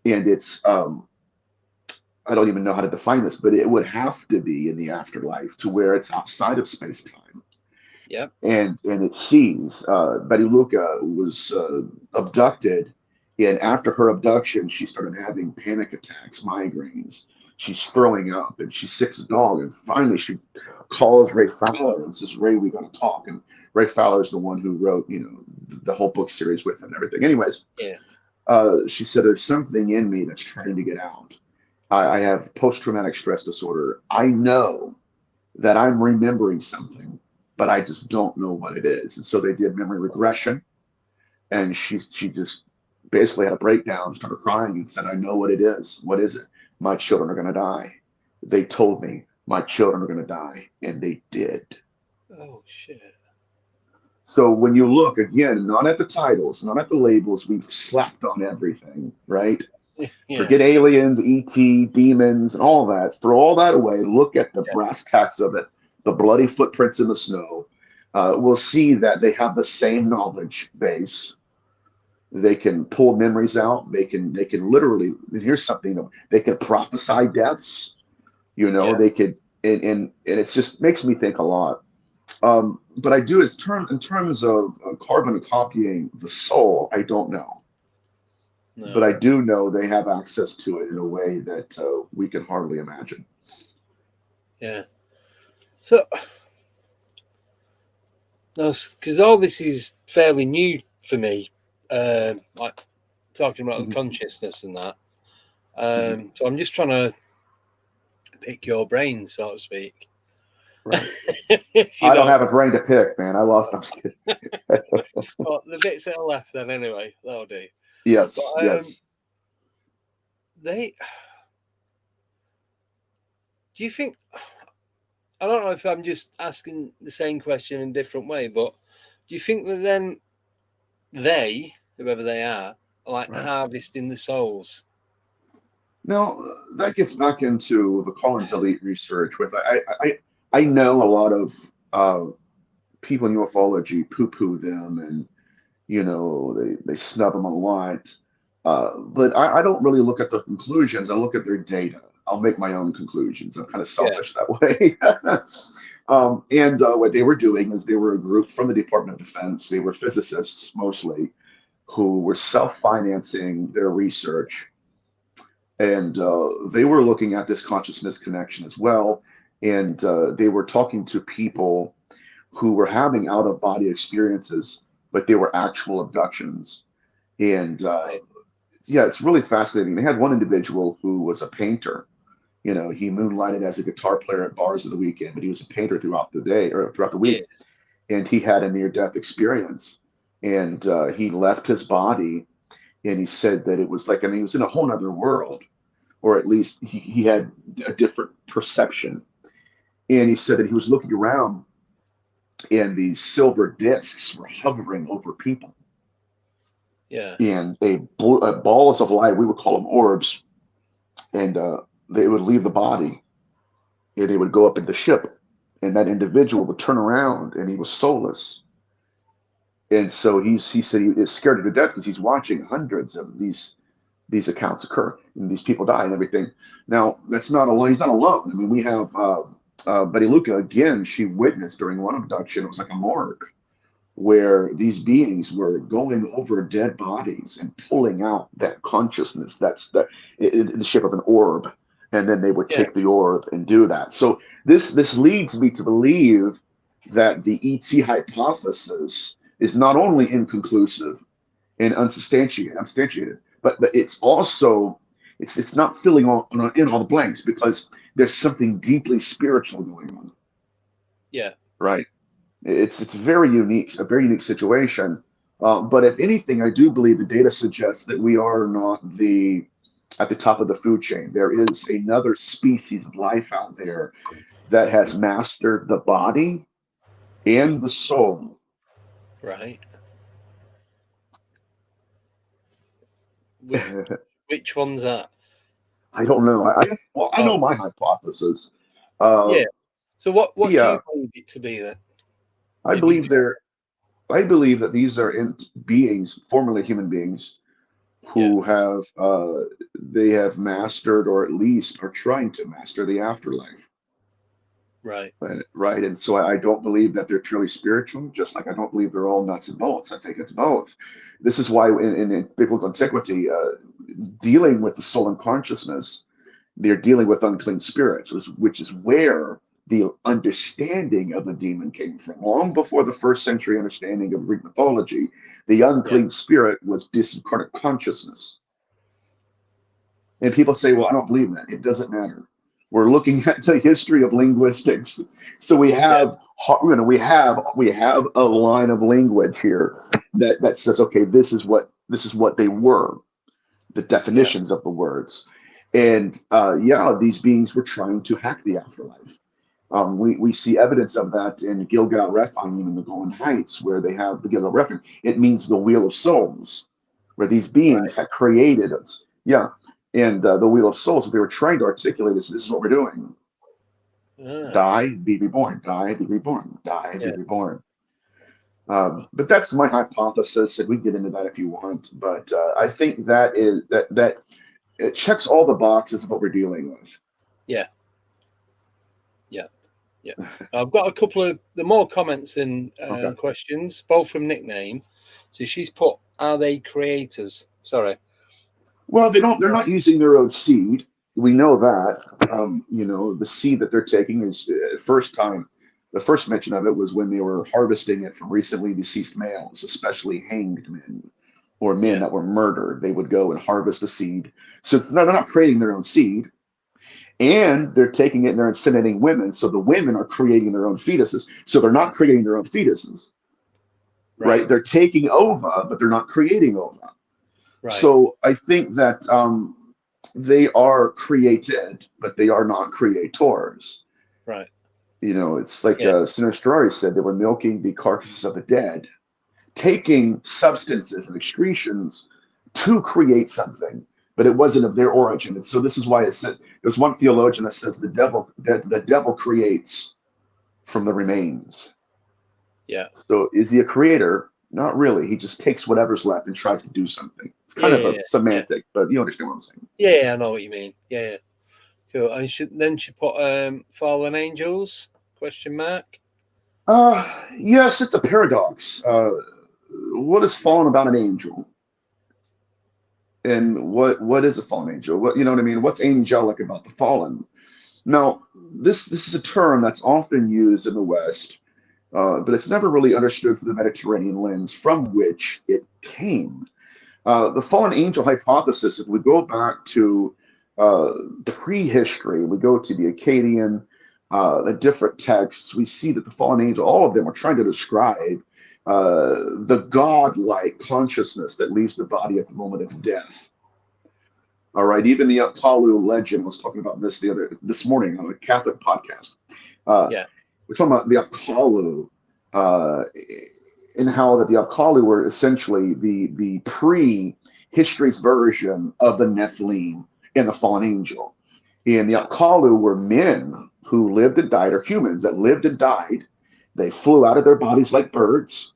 And it's, I don't even know how to define this, but it would have to be in the afterlife, to where it's outside of space-time. Yeah. And it seems Betty Luca was abducted, and after her abduction, she started having panic attacks, migraines. She's throwing up, and she's sick as a dog. And finally, she calls Ray Fowler and says, "Ray, we got to talk." And Ray Fowler is the one who wrote, the whole book series with him and everything. Anyways, she said, "There's something in me that's trying to get out. I have post-traumatic stress disorder. I know that I'm remembering something, but I just don't know what it is." And so they did memory regression, and she just basically had a breakdown, started crying, and said, "I know what it is. What is it? My children are going to die. They told me my children are going to die, and they did." Oh, shit. So when you look, again, not at the titles, not at the labels, we've slapped on everything, right? Forget aliens, ET, demons, and all that. Throw all that away. Look at the brass tacks of it, the bloody footprints in the snow. We'll see that they have the same knowledge base. They can pull memories out. They can literally, and here's something, they can prophesy deaths. They could, and it just makes me think a lot. But I do, in terms of carbon copying the soul, I don't know. but I do know they have access to it in a way that we can hardly imagine. Yeah. So, because all this is fairly new for me, like talking about the consciousness and that. So I'm just trying to pick your brain, so to speak. Right. I don't have a brain to pick, man. I lost. I'm just kidding. Well, the bits that are left, then anyway, that'll do. Yes. But, Yes. Do you think? I don't know if I'm just asking the same question in a different way, but do you think that then they, whoever they are like harvesting the souls? Now that gets back into the Collins elite research. With I know a lot of people in ufology poo-poo them, and they snub them a lot. But I don't really look at the conclusions. I look at their data. I'll make my own conclusions. I'm kind of selfish that way. And what they were doing is they were a group from the Department of Defense. They were physicists mostly who were self-financing their research. And they were looking at this consciousness connection as well. And they were talking to people who were having out-of-body experiences, but they were actual abductions. And yeah, it's really fascinating. They had one individual who was a painter. He moonlighted as a guitar player at bars of the weekend, but he was a painter throughout the day or throughout the week. Yeah. And he had a near-death experience. And he left his body, and he said that it was like, he was in a whole other world, or at least he had a different perception. And he said that he was looking around, and these silver discs were hovering over people. Yeah. And balls of light, we would call them orbs, and they would leave the body, and they would go up in the ship, and that individual would turn around, and he was soulless. And so he said he is scared to death because he's watching hundreds of these accounts occur, and these people die and everything. Now, that's not alone. He's not alone. I mean, we have Betty Luca, again, she witnessed during one abduction, it was like a morgue, where these beings were going over dead bodies and pulling out that consciousness that's in the shape of an orb, and then they would take the orb and do that. So this leads me to believe that the ET hypothesis is not only inconclusive and unsubstantiated, but it's also it's not filling in all the blanks, because there's something deeply spiritual going on. Yeah. Right. It's a very unique situation. But if anything, I do believe the data suggests that we are not at the top of the food chain. There is another species of life out there that has mastered the body and the soul. Right. Which one's that? I don't know. I know my hypothesis. Yeah. So what do you believe it to be then? I believe that these are beings, formerly human beings, who have they have mastered, or at least are trying to master, the afterlife. Right. Right. And so I don't believe that they're purely spiritual, just like I don't believe they're all nuts and bolts. I think it's both. This is why in biblical antiquity, dealing with the soul and consciousness, they're dealing with unclean spirits, which is where the understanding of the demon came from. Long before the first century understanding of Greek mythology, the unclean spirit was disincarnate consciousness. And people say, well, I don't believe that. It doesn't matter. We're looking at the history of linguistics. So we have we have a line of language here that says, okay, this is what they were, the definitions of the words. And these beings were trying to hack the afterlife. We see evidence of that in Gilgal Rephaim in the Golan Heights, where they have the Gilgal Rephaim. It means the wheel of souls, where these beings had created it. Yeah. And the wheel of souls, what they were trying to articulate is, this is what we're doing. Die, be reborn. Die, be reborn. Die, be reborn. But that's my hypothesis, and we can get into that if you want. But I think that it checks all the boxes of what we're dealing with. Yeah. I've got a couple of the more comments and questions, both from Nickname. So she's put, are they creators? Sorry. Well, they don't. They're not using their own seed. We know that. The seed that they're taking is first time. The first mention of it was when they were harvesting it from recently deceased males, especially hanged men or men that were murdered. They would go and harvest the seed. So they're not creating their own seed, and they're taking it and they're inseminating women. So the women are creating their own fetuses. So they're not creating their own fetuses, right? They're taking ova, but they're not creating ova. Right. So I think that they are created, but they are not creators. Right. It's like Sinistrari said, they were milking the carcasses of the dead, taking substances and excretions to create something, but it wasn't of their origin. And so this is why it said, there's one theologian that says the devil creates from the remains. Yeah. So is he a creator? Not really. He just takes whatever's left and tries to do something. It's kind of a semantic, but you understand what I'm saying. Yeah, I know what you mean. Yeah. Cool. And she put fallen angels ? Yes, it's a paradox. What is fallen about an angel? And what is a fallen angel? What I mean? What's angelic about the fallen? Now, this is a term that's often used in the West, but it's never really understood through the Mediterranean lens from which it came. The fallen angel hypothesis, if we go back to prehistory, we go to the Akkadian, the different texts, we see that the fallen angel, all of them are trying to describe the godlike consciousness that leaves the body at the moment of death. All right, even the Apkallu legend was talking about this morning on a Catholic podcast. We're talking about the Apkallu and how that the Apkallu were essentially the pre-history's version of the Nephilim and the fallen angel. And the Apkallu were men who lived and died, or humans that lived and died. They flew out of their bodies like birds.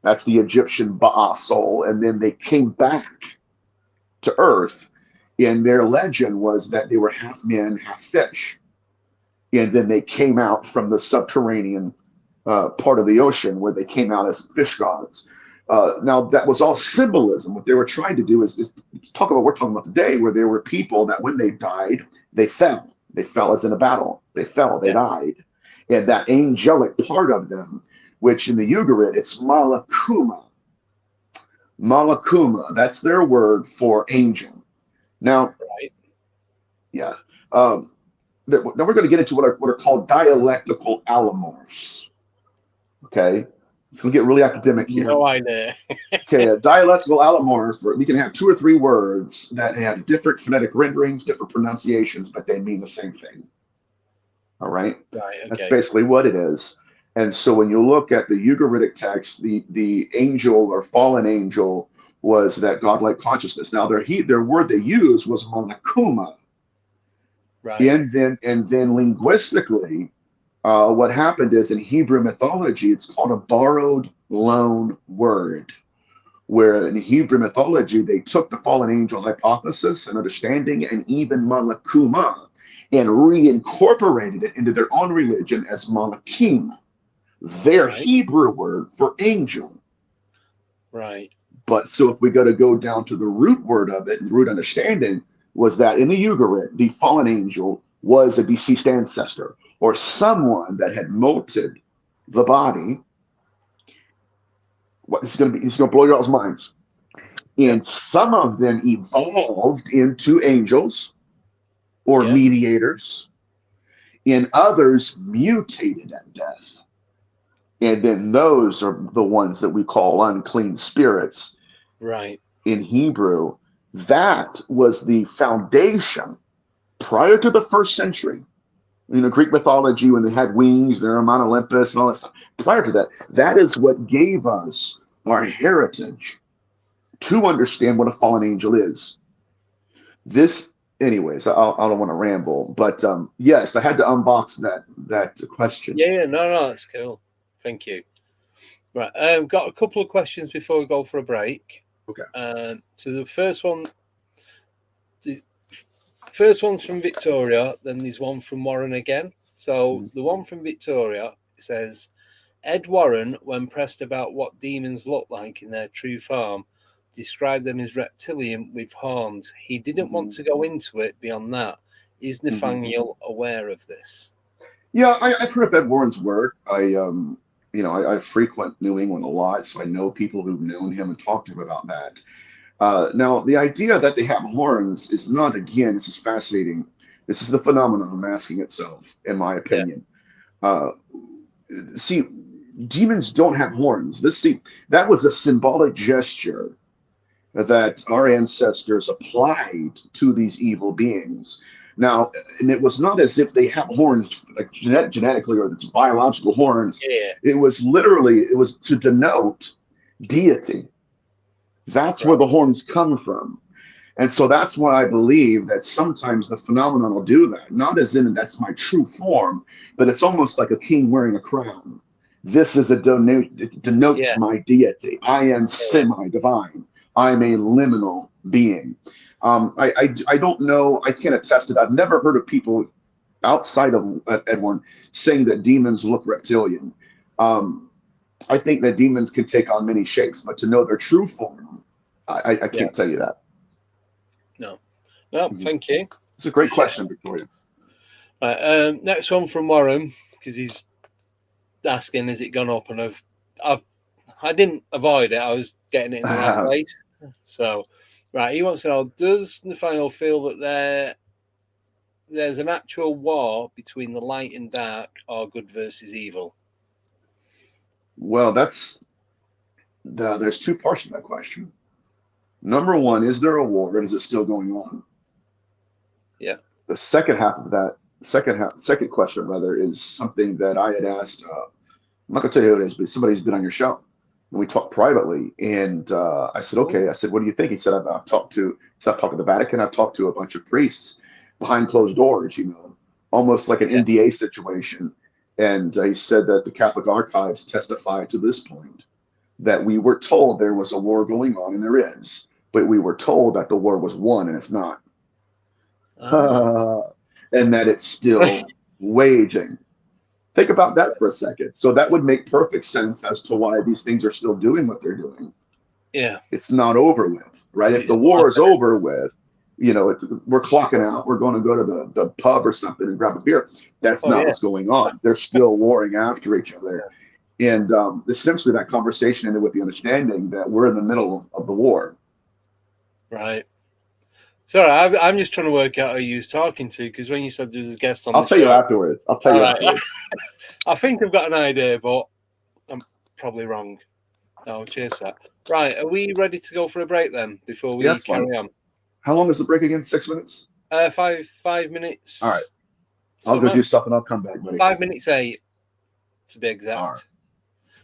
That's the Egyptian Ba'a soul. And then they came back to Earth. And their legend was that they were half men, half fish. And then they came out from the subterranean part of the ocean where they came out as fish gods. Now, that was all symbolism. What they were trying to do is talk about what we're talking about today, where there were people that when they died, they fell. They fell as in a battle. They fell, they died. And that angelic part of them, which in the Ugarit, it's malakuma. Malakuma, that's their word for angel. Now, now we're going to get into what are called dialectical allomorphs. Okay, it's going to get really academic here. No idea. Okay, a dialectical allomorph, we can have 2 or 3 words that have different phonetic renderings, different pronunciations, but they mean the same thing. All right, that's basically what it is. And so when you look at the Ugaritic text, the angel or fallen angel was that godlike consciousness. Now their word they used was monokuma. Right. And then linguistically, what happened is in Hebrew mythology, it's called a borrowed loan word, where in Hebrew mythology, they took the fallen angel hypothesis and understanding and even malakuma and reincorporated it into their own religion as malakim, their Hebrew word for angel. Right. But so if we go down to the root word of it, the root understanding was that in the Ugarit, the fallen angel was a deceased ancestor or someone that had molted the body. What this is going to blow your all's minds. And some of them evolved into angels or mediators, and others mutated at death. And then those are the ones that we call unclean spirits. Right. In Hebrew, that was the foundation prior to the 1st century. Greek mythology, when they had wings, they're on Mount Olympus and all that stuff. Prior to that, that is what gave us our heritage to understand what a fallen angel is. Anyways, I don't want to ramble, but yes, I had to unbox that question. Yeah, no, that's cool. Thank you. Right, got a couple of questions before we go for a break. Okay. So the first one's from Victoria, then there's one from Warren again. So the one from Victoria says, Ed Warren, when pressed about what demons look like in their true form, described them as reptilian with horns. He didn't want to go into it beyond that. Is Nathaniel aware of this? Yeah, I've heard of Ed Warren's work. I frequent New England a lot, so I know people who've known him and talked to him about that. Now, the idea that they have horns is not, again, this is fascinating. This is the phenomenon masking itself, in my opinion. See, demons don't have horns. That was a symbolic gesture that our ancestors applied to these evil beings. Now, and it was not as if they have horns, like genetically, or it's biological horns. Yeah. It was to denote deity. That's where the horns come from. And so that's why I believe that sometimes the phenomenon will do that. Not as in that's my true form, but it's almost like a king wearing a crown. This is it denotes my deity. I am semi-divine. I'm a liminal being. I don't know. I can't attest to that. I've never heard of people outside of Edwin saying that demons look reptilian. I think that demons can take on many shapes, but to know their true form, I can't tell you that. No. Well, thank you. It's a great question, Victoria. Right, next one from Warren, because he's asking, has it gone up? And I didn't avoid it. I was getting it in the right place. So, right, he wants to know, does Nathaniel feel that there's an actual war between the light and dark, or good versus evil? Well, there's two parts to that question. Number one, is there a war and is it still going on? Yeah. The second half of that, second question rather, is something that I had asked. I'm not gonna tell you who it is, but somebody's been on your show, and we talked privately. And I said, okay. I said, what do you think? He said, I've talked to the Vatican. I've talked to a bunch of priests behind closed doors. Almost like an NDA situation. And he said that the Catholic archives testify to this point that we were told there was a war going on, and there is, but we were told that the war was won, and it's not. And that it's still waging. Think about that for a second. So that would make perfect sense as to why these things are still doing what they're doing. Yeah. It's not over with, right? If the war is over with, we're clocking out, we're going to go to the pub or something and grab a beer. That's not what's going on. They're still warring after each other. And essentially that conversation ended with the understanding that we're in the middle of the war. Right. Sorry, I'm just trying to work out who you was talking to, because when you said there was a guest on the show. I'll tell you afterwards. I think I've got an idea, but I'm probably wrong. Oh, cheers, sir. Right, are we ready to go for a break then, before we carry on? How long is the break again? 6 minutes? 5 minutes. All right. I'll go do stuff and I'll come back, buddy. 5 minutes 8, to be exact.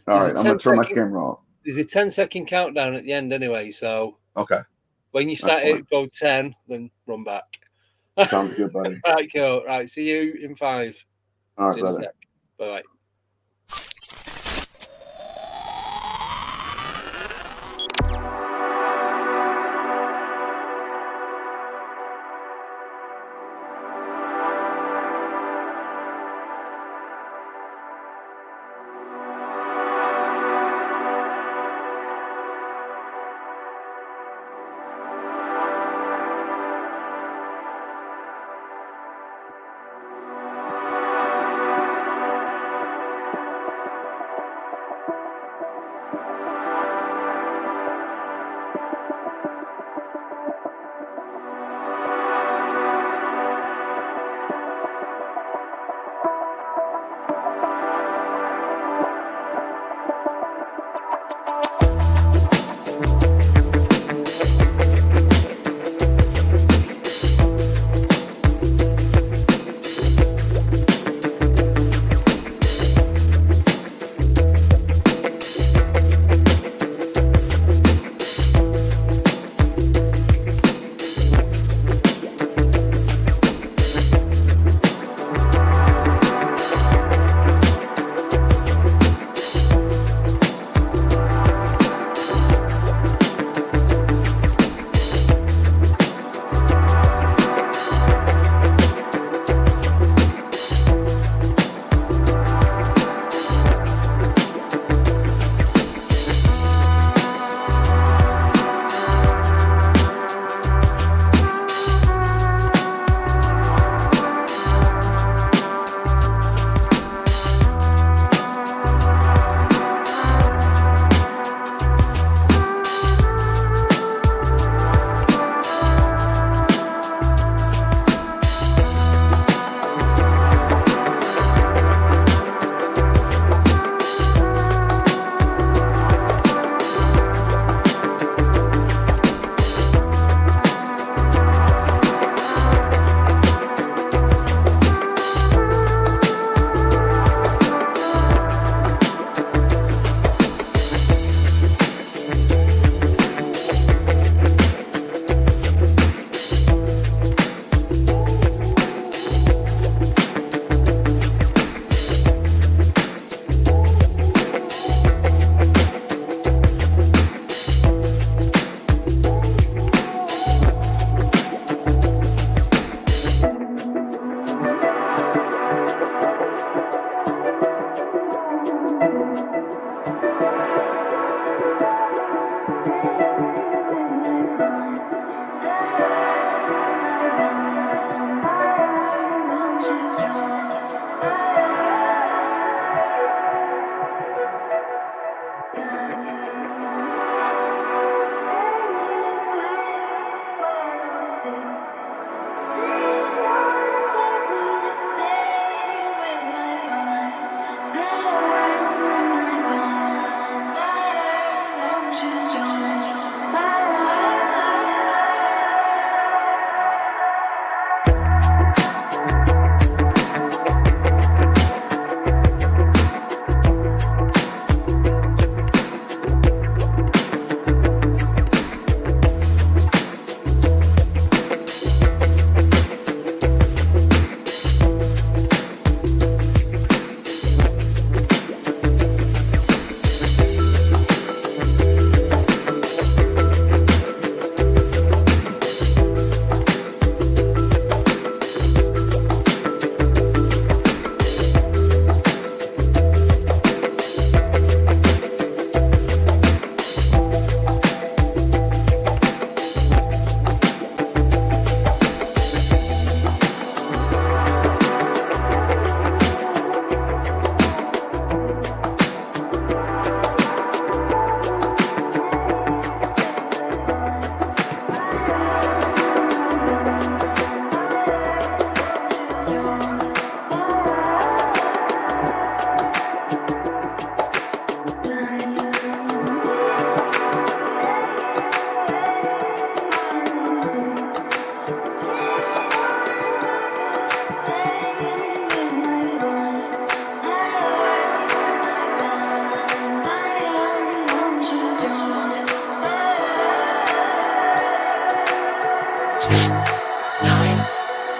All right. I'm going to turn my camera off. There's a 10-second countdown at the end anyway, so... Okay. When you start it, go 10, then run back. Sounds good, buddy. Right, cool. Right, see you in 5. All right, brother. Bye-bye.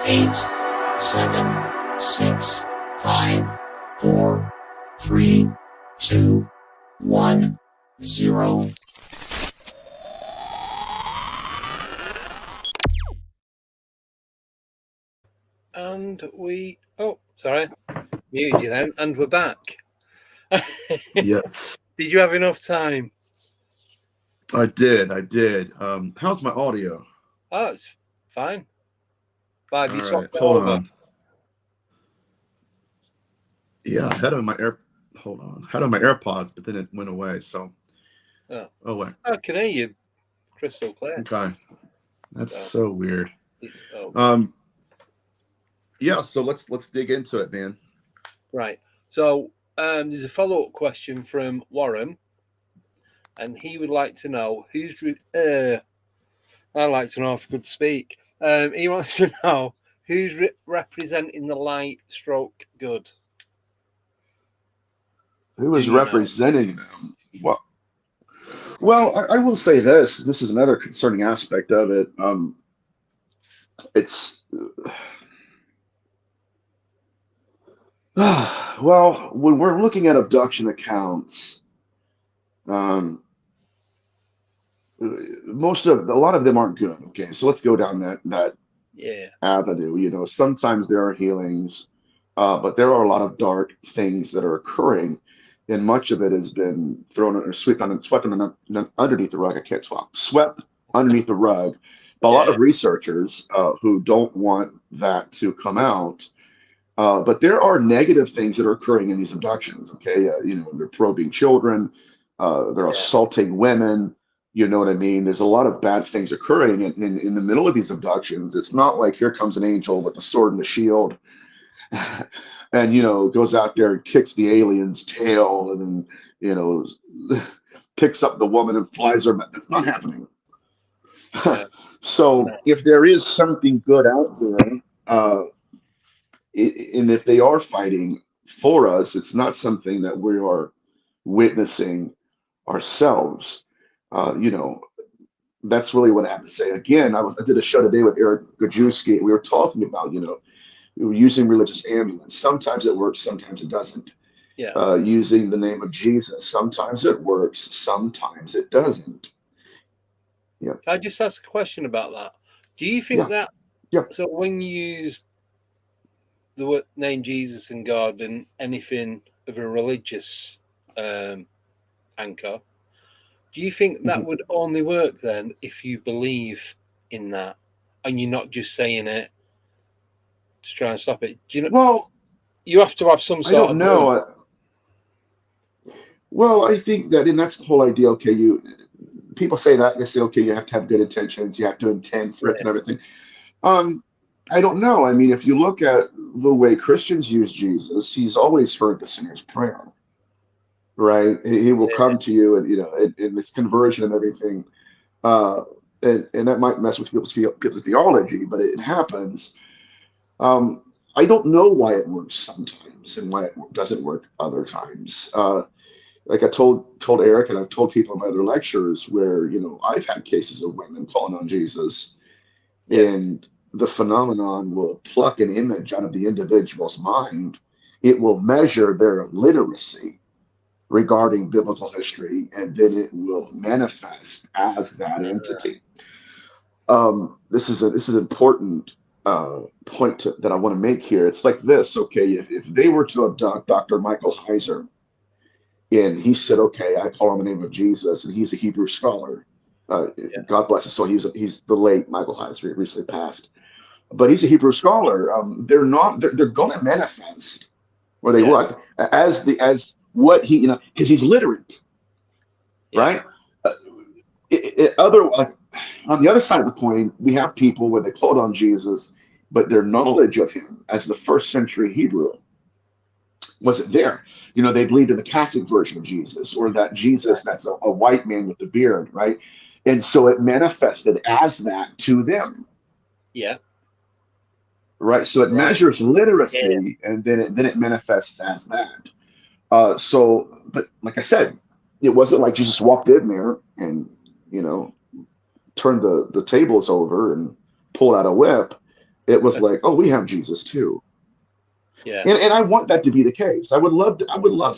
8, 7, 6, 5, 4, 3, 2, 1, 0. And we, oh, sorry, muted you then, and we're back. Yes. Did you have enough time? I did. How's my audio? Oh, it's fine. Have you swapped it hold over? on. Yeah, I had it on my AirPods, but then it went away. So, Oh wait. I can hear you crystal clear. Okay, that's so weird. Yeah. So let's dig into it, man. Right. So there's a follow-up question from Warren, and he would like to know who's. I like to know if I could speak. He wants to know who's representing the light stroke good. Who is representing them? Well, I will say this. This is another concerning aspect of it. It's well, when we're looking at abduction accounts, a lot of them aren't good. Okay, so let's go down that avenue. You know, sometimes there are healings, but there are a lot of dark things that are occurring, and much of it has been thrown or swept underneath the rug. I can't swap. Swept underneath the rug by a lot of researchers who don't want that to come out. But there are negative things that are occurring in these abductions. Okay, you know, they're probing children, they're assaulting women. You know what I mean? There's a lot of bad things occurring in the middle of these abductions. It's not like here comes an angel with a sword and a shield, and you know goes out there and kicks the alien's tail, and then you know picks up the woman and flies her. That's not happening. So if there is something good out there, and if they are fighting for us, it's not something that we are witnessing ourselves. You know, that's really what I have to say. Again, I did a show today with Eric Gajewski. We were talking about, you know, using religious amulets. Sometimes it works, sometimes it doesn't. Using the name of Jesus. Sometimes it works, sometimes it doesn't. Yeah. I just asked a question about that. Do you think that? So when you use the name Jesus and God and anything of a religious anchor, do you think that would only work then if you believe in that and you're not just saying it to try and stop it? Do you know? Well, you have to have some I sort don't of know. Well, I think that, and that's the whole idea. Okay, people say that, they say, okay, you have to have good intentions, you have to intend for it and everything. I don't know. I mean, if you look at the way Christians use Jesus, he's always heard the sinner's prayer, right? He will come to you, and in this conversion and everything, and that might mess with people's theology, but it happens. I don't know why it works sometimes and why it doesn't work other times. Like I told Eric, and I've told people in my other lectures, where I've had cases of women calling on Jesus, and the phenomenon will pluck an image out of the individual's mind. It will measure their literacy regarding biblical history, and then it will manifest as that entity. This is an important point that I want to make here. It's like this, okay? If they were to abduct Dr. Michael Heiser, and he said, okay, I call on the name of Jesus, and he's a Hebrew scholar. God bless his soul. He's the late Michael Heiser, recently passed, but he's a Hebrew scholar. They're going to manifest, or they will, as what he, because he's literate, right? On the other side of the coin, we have people where they called on Jesus, but their knowledge of him as the first century Hebrew wasn't there. They believed in the Catholic version of Jesus, or that Jesus that's a white man with a beard, right? And so it manifested as that to them. Yeah. Right. So it measures literacy, and then it manifests as that. But like I said, it wasn't like Jesus walked in there and turned the tables over and pulled out a whip. It was like, oh, we have Jesus too. Yeah. And I want that to be the case. I would love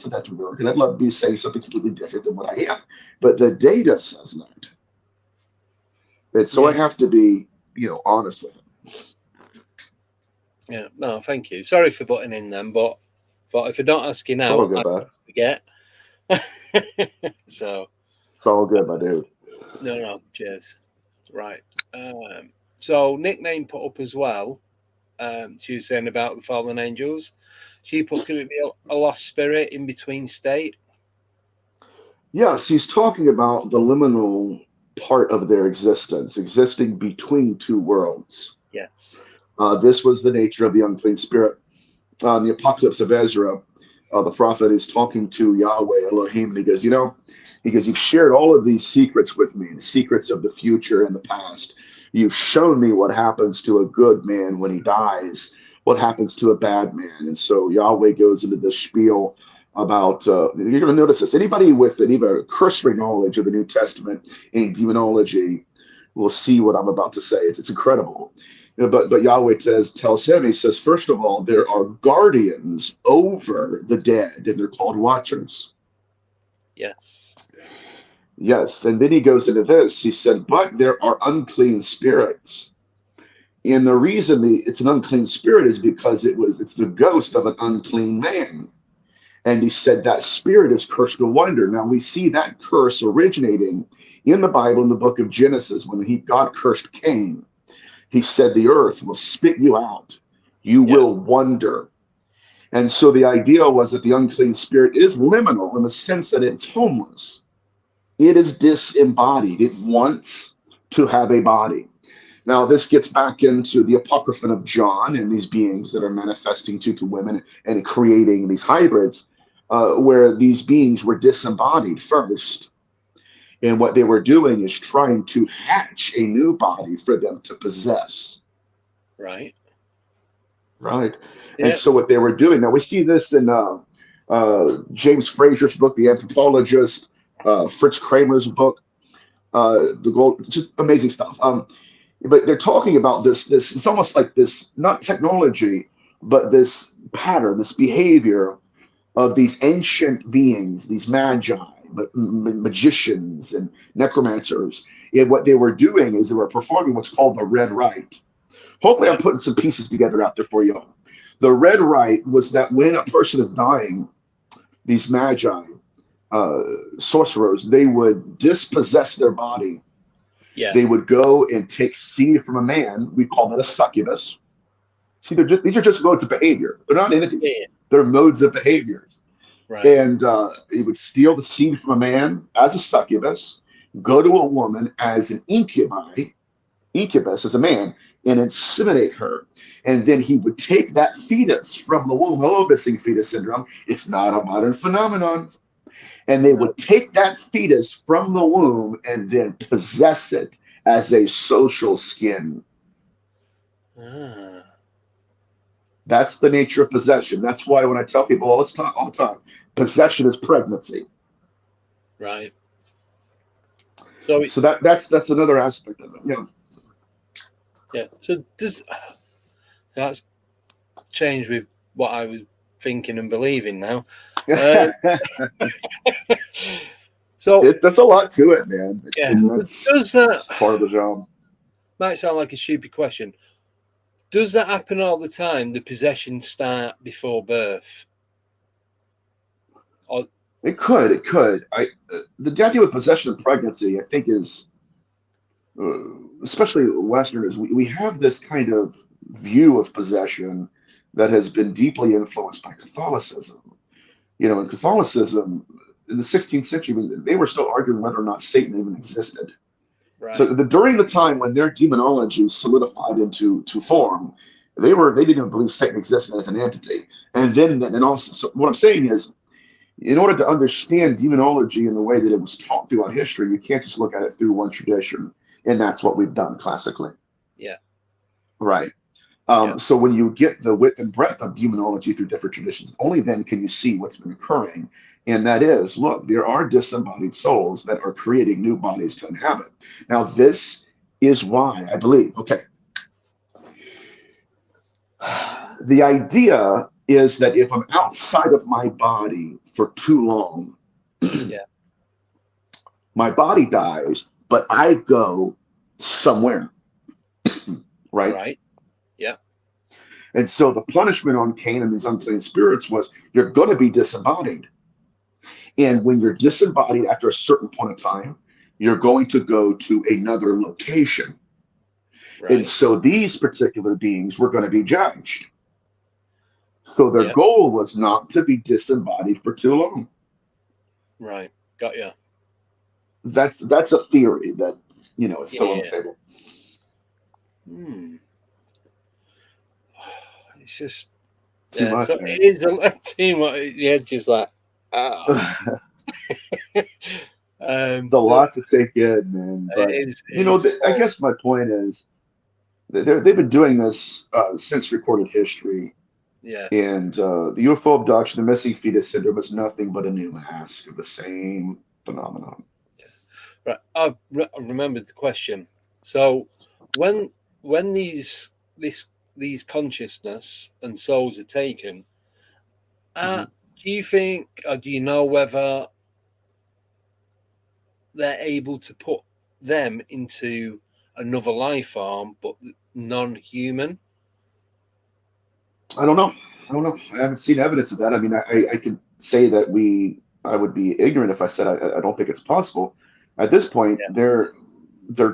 for that to work, and I'd love to be saying something completely different than what I am. But the data says that. And so I have to be, honest with it. Yeah. No, thank you. Sorry for butting in then, but if I don't ask you now, I forget. So it's all good, my dude. No, cheers. Right. So nickname put up as well. She was saying about the fallen angels. She put, could it be a lost spirit in between state? Yes, he's talking about the liminal part of their existence, existing between two worlds. Yes. This was the nature of the unclean spirit. The Apocalypse of Ezra, the prophet is talking to Yahweh Elohim, and he goes, you've shared all of these secrets with me, the secrets of the future and the past. You've shown me what happens to a good man when he dies, what happens to a bad man. And so Yahweh goes into this spiel about, you're going to notice this, anybody with even a cursory knowledge of the New Testament and demonology will see what I'm about to say. It's incredible. But Yahweh tells him, he says, first of all, there are guardians over the dead, and they're called watchers. Yes. Yes. And then he goes into this. He said, but there are unclean spirits. And the reason it's an unclean spirit is because it's the ghost of an unclean man. And he said that spirit is cursed to wonder. Now we see that curse originating in the Bible, in the book of Genesis, when God cursed Cain. He said, the earth will spit you out. You will wonder. And so the idea was that the unclean spirit is liminal in the sense that it's homeless. It is disembodied. It wants to have a body. Now, this gets back into the Apocryphon of John and these beings that are manifesting to women and creating these hybrids, where these beings were disembodied first. And what they were doing is trying to hatch a new body for them to possess. Right. Right. Yeah. And so what they were doing, now we see this in James Frazier's book, The Anthropologist, Fritz Kramer's book, The Gold, just amazing stuff. But they're talking about this, it's almost like this, not technology, but this pattern, this behavior of these ancient beings, these magi, magicians and necromancers. And what they were doing is they were performing what's called the red rite. Hopefully I'm putting some pieces together out there for you. The red rite was that when a person is dying, these magi, sorcerers, they would dispossess their body. Yeah. They would go and take seed from a man. We call that a succubus. See, these are just modes of behavior. They're not entities. Yeah. They're modes of behaviors. Right. And he would steal the seed from a man as a succubus, go to a woman as an incubus as a man, and inseminate her. And then he would take that fetus from the womb. Oh, missing fetus syndrome. It's not a modern phenomenon. And they would take that fetus from the womb and then possess it as a social skin. Ah. That's the nature of possession. That's why when I tell people all the time, possession is pregnancy. Right. So that's another aspect of it. Yeah. Yeah. So that's changed with what I was thinking and believing now. So there's a lot to it, man. Yeah. Does that part of the job? Might sound like a stupid question. Does that happen all the time? The possession start before birth? Or It could. The idea with possession and pregnancy, I think, is especially Westerners. We have this kind of view of possession that has been deeply influenced by Catholicism. In Catholicism, in the 16th century, they were still arguing whether or not Satan even existed. Right. So during the time when their demonology solidified into form, they didn't even believe Satan existed as an entity. And also, so what I'm saying is, in order to understand demonology in the way that it was taught throughout history, you can't just look at it through one tradition, and that's what we've done classically. Yeah. Right. So when you get the width and breadth of demonology through different traditions, only then can you see what's been occurring. And that is, look, there are disembodied souls that are creating new bodies to inhabit. Now, this is why I believe, okay, the idea is that if I'm outside of my body for too long, my body dies, but I go somewhere. Right? Right. Yeah. And so the punishment on Cain and these unclean spirits was you're going to be disembodied. And when you're disembodied after a certain point of time, you're going to go to another location. Right. And so these particular beings were going to be judged. So their goal was not to be disembodied for too long. Right. Got you. That's a theory that, is still on the table. It's just too much. So it is too much. Yeah, just like it's a lot to take in, man. But I guess my point is they've been doing this since recorded history. Yeah. And the UFO abduction, the missing fetus syndrome is nothing but a new mask of the same phenomenon. Yeah. Right. I remembered the question. So when these consciousness and souls are taken, do you think, or do you know whether they're able to put them into another life form but non-human? I don't know. I haven't seen evidence of that. I mean, I could say that I would be ignorant if I said I don't think it's possible. At this point, they're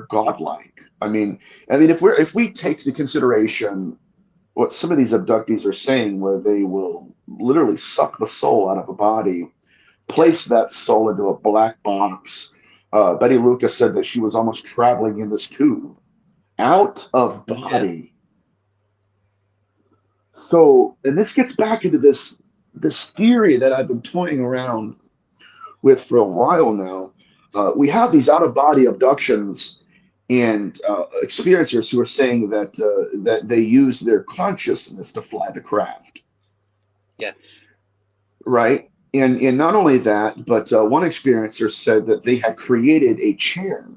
godlike. I mean, if we take into consideration what some of these abductees are saying, where they will literally suck the soul out of a body, place that soul into a black box. Betty Lucas said that she was almost traveling in this tube, out of body. So, and this gets back into this theory that I've been toying around with for a while now. We have these out-of-body abductions and experiencers who are saying that they use their consciousness to fly the craft. Yes. Right? And not only that, but one experiencer said that they had created a chair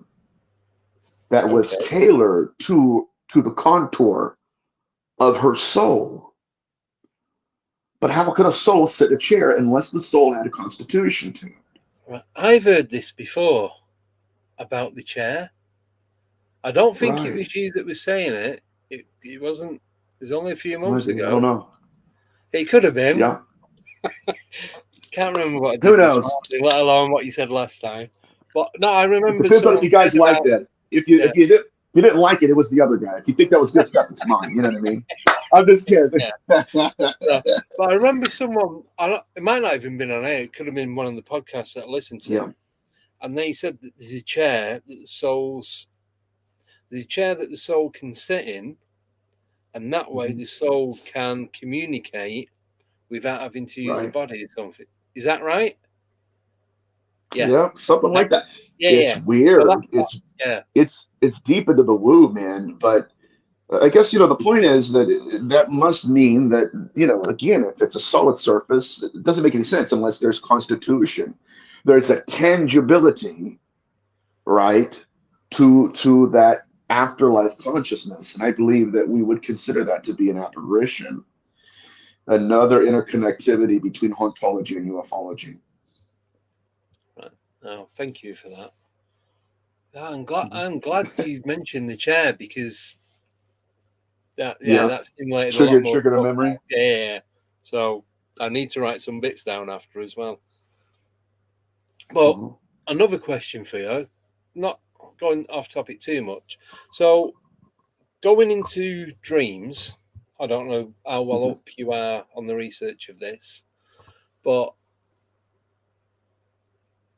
that was tailored to the contour of her soul. But how could a soul sit in a chair unless the soul had a constitution to it? Right. I've heard this before about the chair. I don't think it was you that was saying it. It wasn't. It was only a few months ago. I don't know. It could have been. Yeah. Can't remember what I did Who this knows? morning, let alone what you said last time. But no, I It remember depends on if someone you guys saying liked about it. If you didn't like it, it was the other guy. If you think that was good stuff, it's mine. You know what I mean? I'm just kidding. yeah. But I remember someone. It might not have even been on air. It could have been one of the podcasts that I listened to. Yeah. And they said that there's a chair that the soul can sit in, and that way the soul can communicate without having to use a Right. body or something. Is that right? Yeah, something like that. Yeah, It's yeah. weird. Well, It's it's deep into the woo, man. But I guess the point is that that must mean that again, if it's a solid surface, it doesn't make any sense unless there's constitution. There's a tangibility, right, to that afterlife consciousness, and I believe that we would consider that to be an apparition, another interconnectivity between hauntology and ufology. right. Oh, thank you for that. I'm glad you mentioned the chair because that stimulated a lot more. Triggered a memory. Yeah. So I need to write some bits down after as well. Well, another question for you, not going off topic too much. So going into dreams, I don't know how well up you are on the research of this, but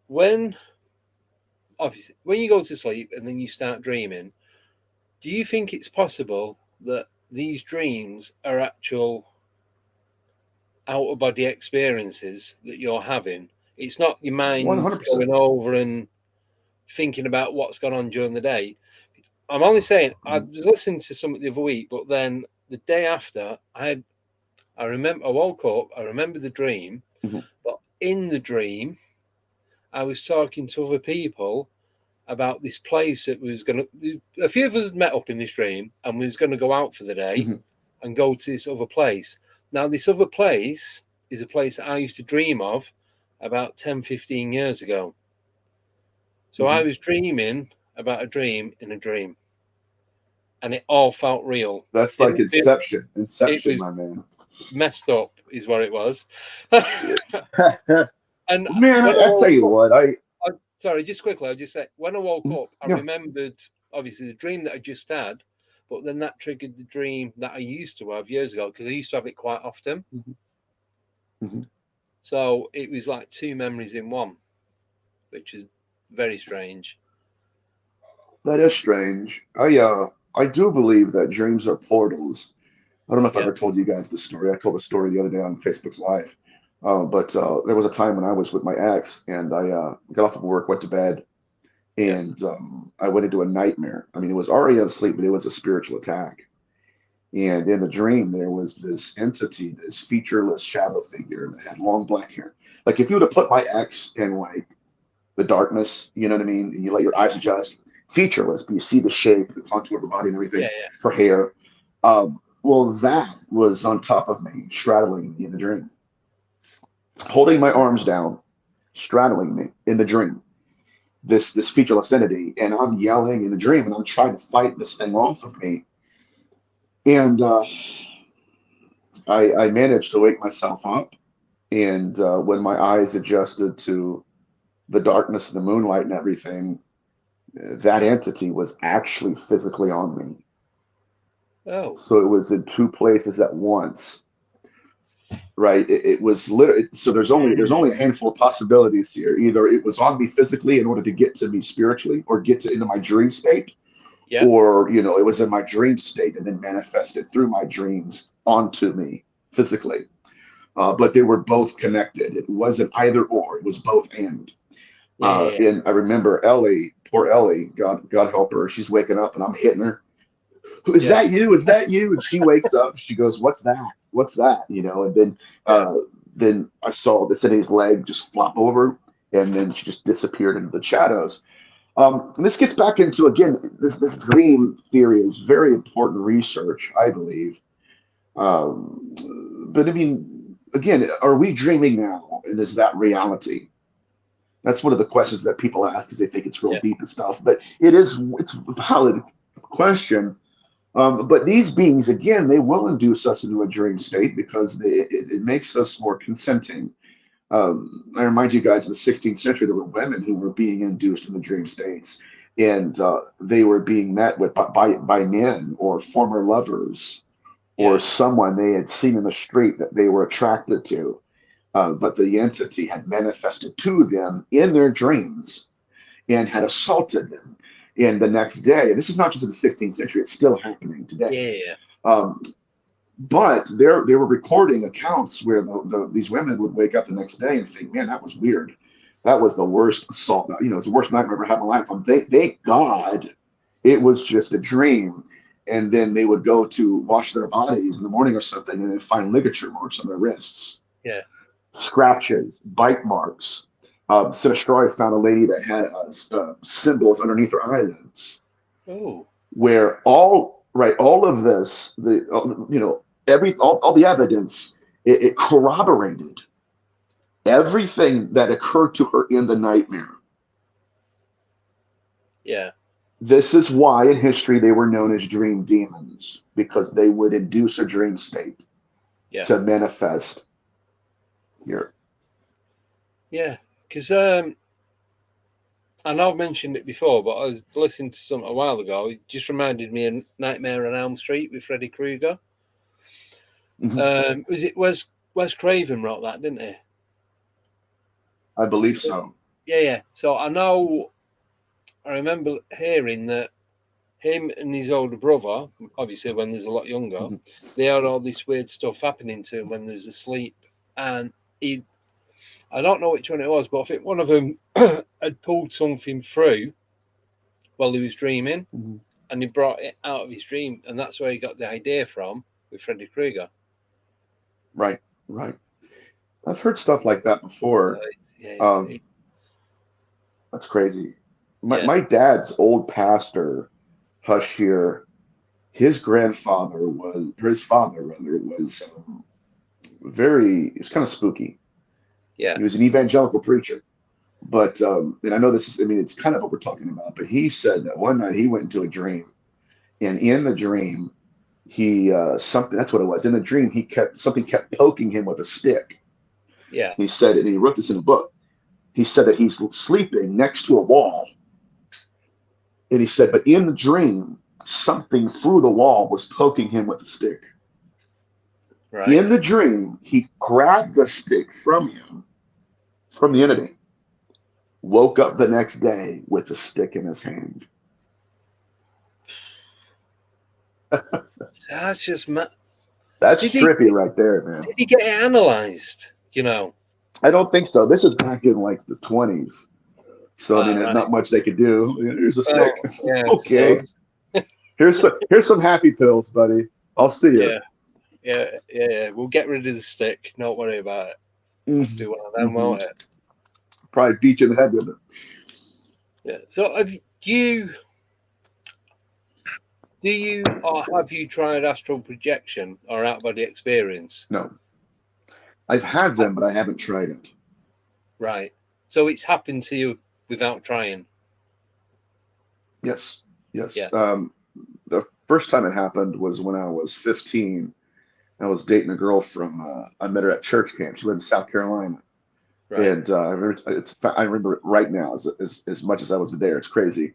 when you go to sleep and then you start dreaming, do you think it's possible that these dreams are actual out of body experiences that you're having? It's not your mind 100%. going over and thinking about what's gone on during the day. I'm only saying I was listening to something the other week, but then the day after I woke up, I remember the dream, but in the dream I was talking to other people about this place that was a few of us met up in this dream and was going to go out for the day and go to this other place. Now, this other place is a place that I used to dream of about 10, 15 years ago. So I was dreaming about a dream in a dream. And it all felt real. That's like Inception. Inception, my man. Messed up is what it was. And man, I tell you what, sorry, just quickly, I'll just say, when I woke up, I remembered, obviously, the dream that I just had, but then that triggered the dream that I used to have years ago, because I used to have it quite often. So it was like two memories in one, which is very strange. That is strange. I do believe that dreams are portals. I don't know if I ever told you guys the story. I told a story the other day on Facebook Live. But there was a time when I was with my ex, and I got off of work, went to bed, and I went into a nightmare. I mean, it was already asleep, but it was a spiritual attack. And in the dream, there was this entity, this featureless shadow figure that had long black hair. Like if you were to put my ex in like the darkness, you know what I mean? And you let your eyes adjust, featureless, but you see the shape, the contour of the body and everything, her hair. Well, that was on top of me, straddling me in the dream, holding my arms down, straddling me in the dream. This featureless entity, and I'm yelling in the dream, and I'm trying to fight this thing off of me. And I managed to wake myself up, and when my eyes adjusted to the darkness and the moonlight and everything, that entity was actually physically on me. Oh. So it was in two places at once. Right. It was literally, so there's only a handful of possibilities here. Either it was on me physically in order to get to me spiritually, or get into my dream state, or it was in my dream state and then manifested through my dreams onto me physically. But they were both connected. It wasn't either or. It was both and. And I remember Ellie, poor Ellie, God help her. She's waking up and I'm hitting her. Is that you? Is that you? And she wakes up. She goes, "What's that? What's that?" And then I saw the entity's leg just flop over, and then she just disappeared into the shadows. And this gets back into, again, this dream theory is very important research, I believe. But I mean, again, are we dreaming now? And is that reality? That's one of the questions that people ask because they think it's real deep and stuff. But it's a valid question. But these beings, again, they will induce us into a dream state because it makes us more consenting. I remind you guys, in the 16th century, there were women who were being induced into dream states, and they were being met with by men or former lovers or someone they had seen in the street that they were attracted to. But the entity had manifested to them in their dreams and had assaulted them. And the next day, this is not just in the 16th century, it's still happening today. Yeah. But they were recording accounts where these women would wake up the next day and think, man, that was weird. That was the worst assault. It's the worst nightmare I've ever had in my life. Thank God it was just a dream. And then they would go to wash their bodies in the morning or something and then find ligature marks on their wrists. Yeah. Scratches, bite marks. Sinistroi found a lady that had symbols underneath her eyelids. Oh. Where all of this, all the evidence, it corroborated everything that occurred to her in the nightmare. Yeah. This is why in history they were known as dream demons, because they would induce a dream state to manifest here. Yeah, because I know I've mentioned it before, but I was listening to something a while ago. It just reminded me of Nightmare on Elm Street with Freddy Krueger. Mm-hmm. Was it Wes Craven wrote that, didn't he? I believe so. Yeah. So I remember hearing that him and his older brother, obviously when there's a lot younger, they had all this weird stuff happening to him when they was asleep. And I don't know which one it was, but I think one of them had pulled something through while he was dreaming, and he brought it out of his dream, and that's where he got the idea from with Freddy Krueger. Right. I've heard stuff like that before. That's crazy. My dad's old pastor, Hushir, his father was it's kind of spooky. Yeah. He was an evangelical preacher. But and I know it's kind of what we're talking about, but he said that one night he went into a dream, and in the dream, that's what it was. In the dream, something kept poking him with a stick. Yeah. He said, and he wrote this in a book. He said that he's sleeping next to a wall. And he said, but in the dream, something through the wall was poking him with a stick. Right. In the dream, he grabbed the stick from him, from the entity, woke up the next day with the stick in his hand. That's just That's trippy right there, man. Did he get it analyzed? I don't think so. This is back in like the 20s. So there's not much they could do. Here's a stick. Okay. Here's some happy pills, buddy. I'll see you. Yeah. We'll get rid of the stick. Don't worry about it. Do one of them, won't it? Probably beat you in the head with it. Yeah. So have you tried astral projection or out-body experience? No. I've had them, but I haven't tried it. Right. So it's happened to you without trying? Yes. Yeah. The first time it happened was when I was 15. I was dating a girl I met her at church camp. She lived in South Carolina. Right. And I remember it right now as much as I was there. It's crazy.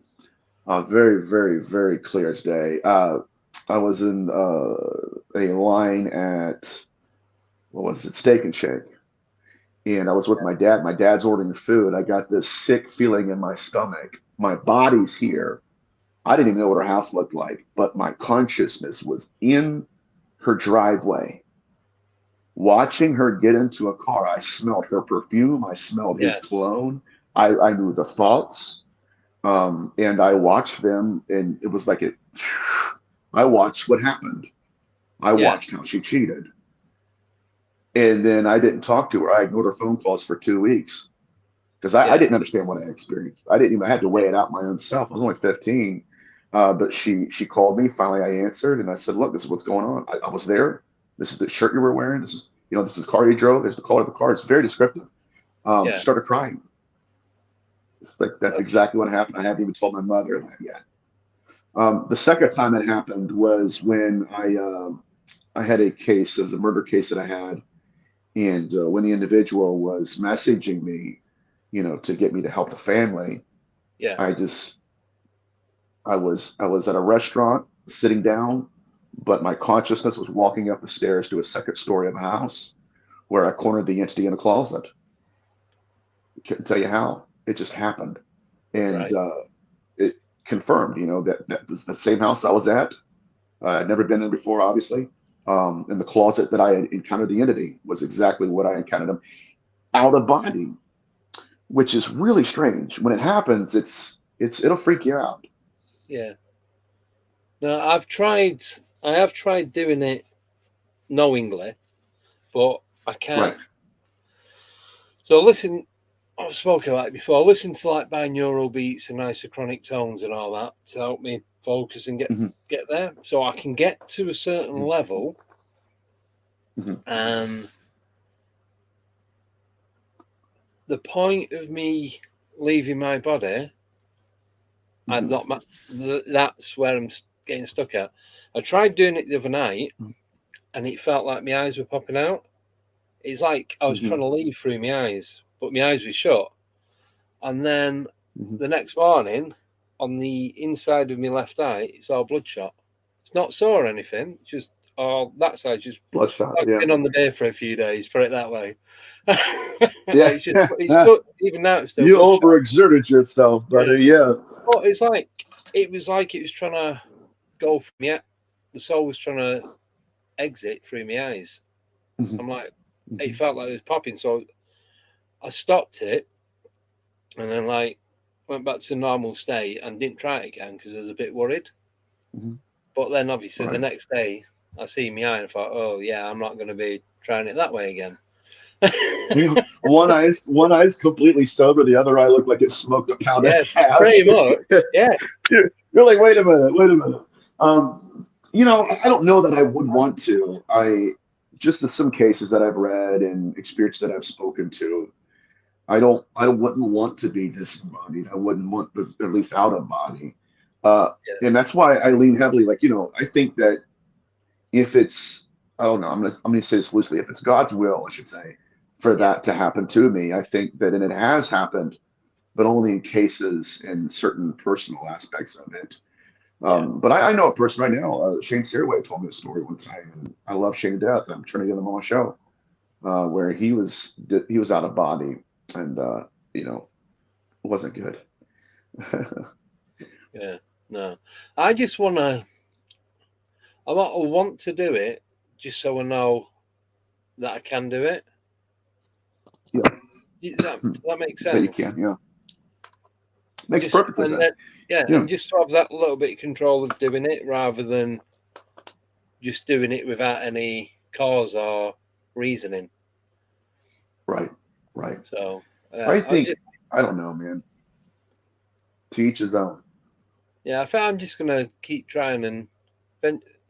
Very, very, very clear as day. I was in a line at, what was it, Steak and Shake. And I was with my dad. My dad's ordering food. I got this sick feeling in my stomach. My body's here. I didn't even know what her house looked like, but my consciousness was in her driveway. Watching her get into a car, I smelled her perfume. I smelled his cologne. I knew the thoughts. And I watched them, and it was like I watched what happened. I watched how she cheated. And then I didn't talk to her. I ignored her phone calls for 2 weeks because I didn't understand what I experienced. I had to weigh it out my own self. I was only 15. But she called me. Finally, I answered, and I said, look, this is what's going on. I was there. This is the shirt you were wearing. This is the car you drove. There's the color of the car. It's very descriptive. Started crying. Like, that's exactly what happened. I haven't even told my mother that yet. The second time it happened was when I had a case, it was a murder case that I had, and when the individual was messaging me, to get me to help the family, Yeah. I was at a restaurant sitting down, but my consciousness was walking up the stairs to a second story of a house where I cornered the entity in a closet. Can't tell you how. It just happened, and Right. it confirmed, that was the same house I was at. I'd never been in before, obviously. And the closet that I had encountered the entity was exactly what I encountered him out of body, which is really strange. When it happens, it'll freak you out. Yeah. No, I have tried doing it knowingly, but I can't. Right. So listen, I've spoken about it before. I listen to like binaural beats and isochronic tones and all that to help me focus and Hmm. get there. So I can get to a certain level, Hmm. and the point of me leaving my body, I'm not. That's where I'm getting stuck at. I tried doing it the other night, and it felt like my eyes were popping out. It's like I was Hmm. trying to leave through my eyes, but my eyes were shut. And then Hmm. the next morning, on the inside of my left eye, it's all bloodshot. It's not sore or anything. It's just that side just Bloodshot. I've Yeah. been on the bay for a few days. Put it that way. Yeah. It's still, even now it's still You bloodshot. overexerted yourself, buddy. Yeah. But it's like it was trying to go from me. The soul was trying to exit through my eyes. Hmm. I'm like, Hmm. it felt like it was popping. So I stopped it and then like went back to normal state and didn't try it again because I was a bit worried. Hmm. But then obviously the Right. next day I see my eye and I thought, oh yeah, I'm not going to be trying it that way again. One eye's completely sober. The other eye looked like it smoked a pound of Yeah, hash. pretty much. Yeah. You're like, wait a minute, wait a minute. I don't know that I would want to. Just in some cases that I've read and experiences that I've spoken to, I wouldn't want to be disembodied. I wouldn't want, at least out of body. Yeah. And that's why I lean heavily, like, I think that if it's, I don't know, I'm gonna say this loosely, if it's God's will, I should say, for Yeah. that to happen to me, I think that, and it has happened, but only in cases and certain personal aspects of it. Yeah. But I know a person right now, Shane Stairway told me a story one time, and I love Shane to death. I'm trying to get him on my show, where he was out of body, and it wasn't good. Yeah. No. I just I want to do it just so I know that I can do it. Yeah, Does that make that you sense? can. Yeah, makes Just perfectly and sense. then, yeah, Yeah, and just to have that little bit of control of doing it rather than just doing it without any cause or reasoning. right, right. So I I'm think just I don't know, man. To each his own. I think I'm just gonna keep trying and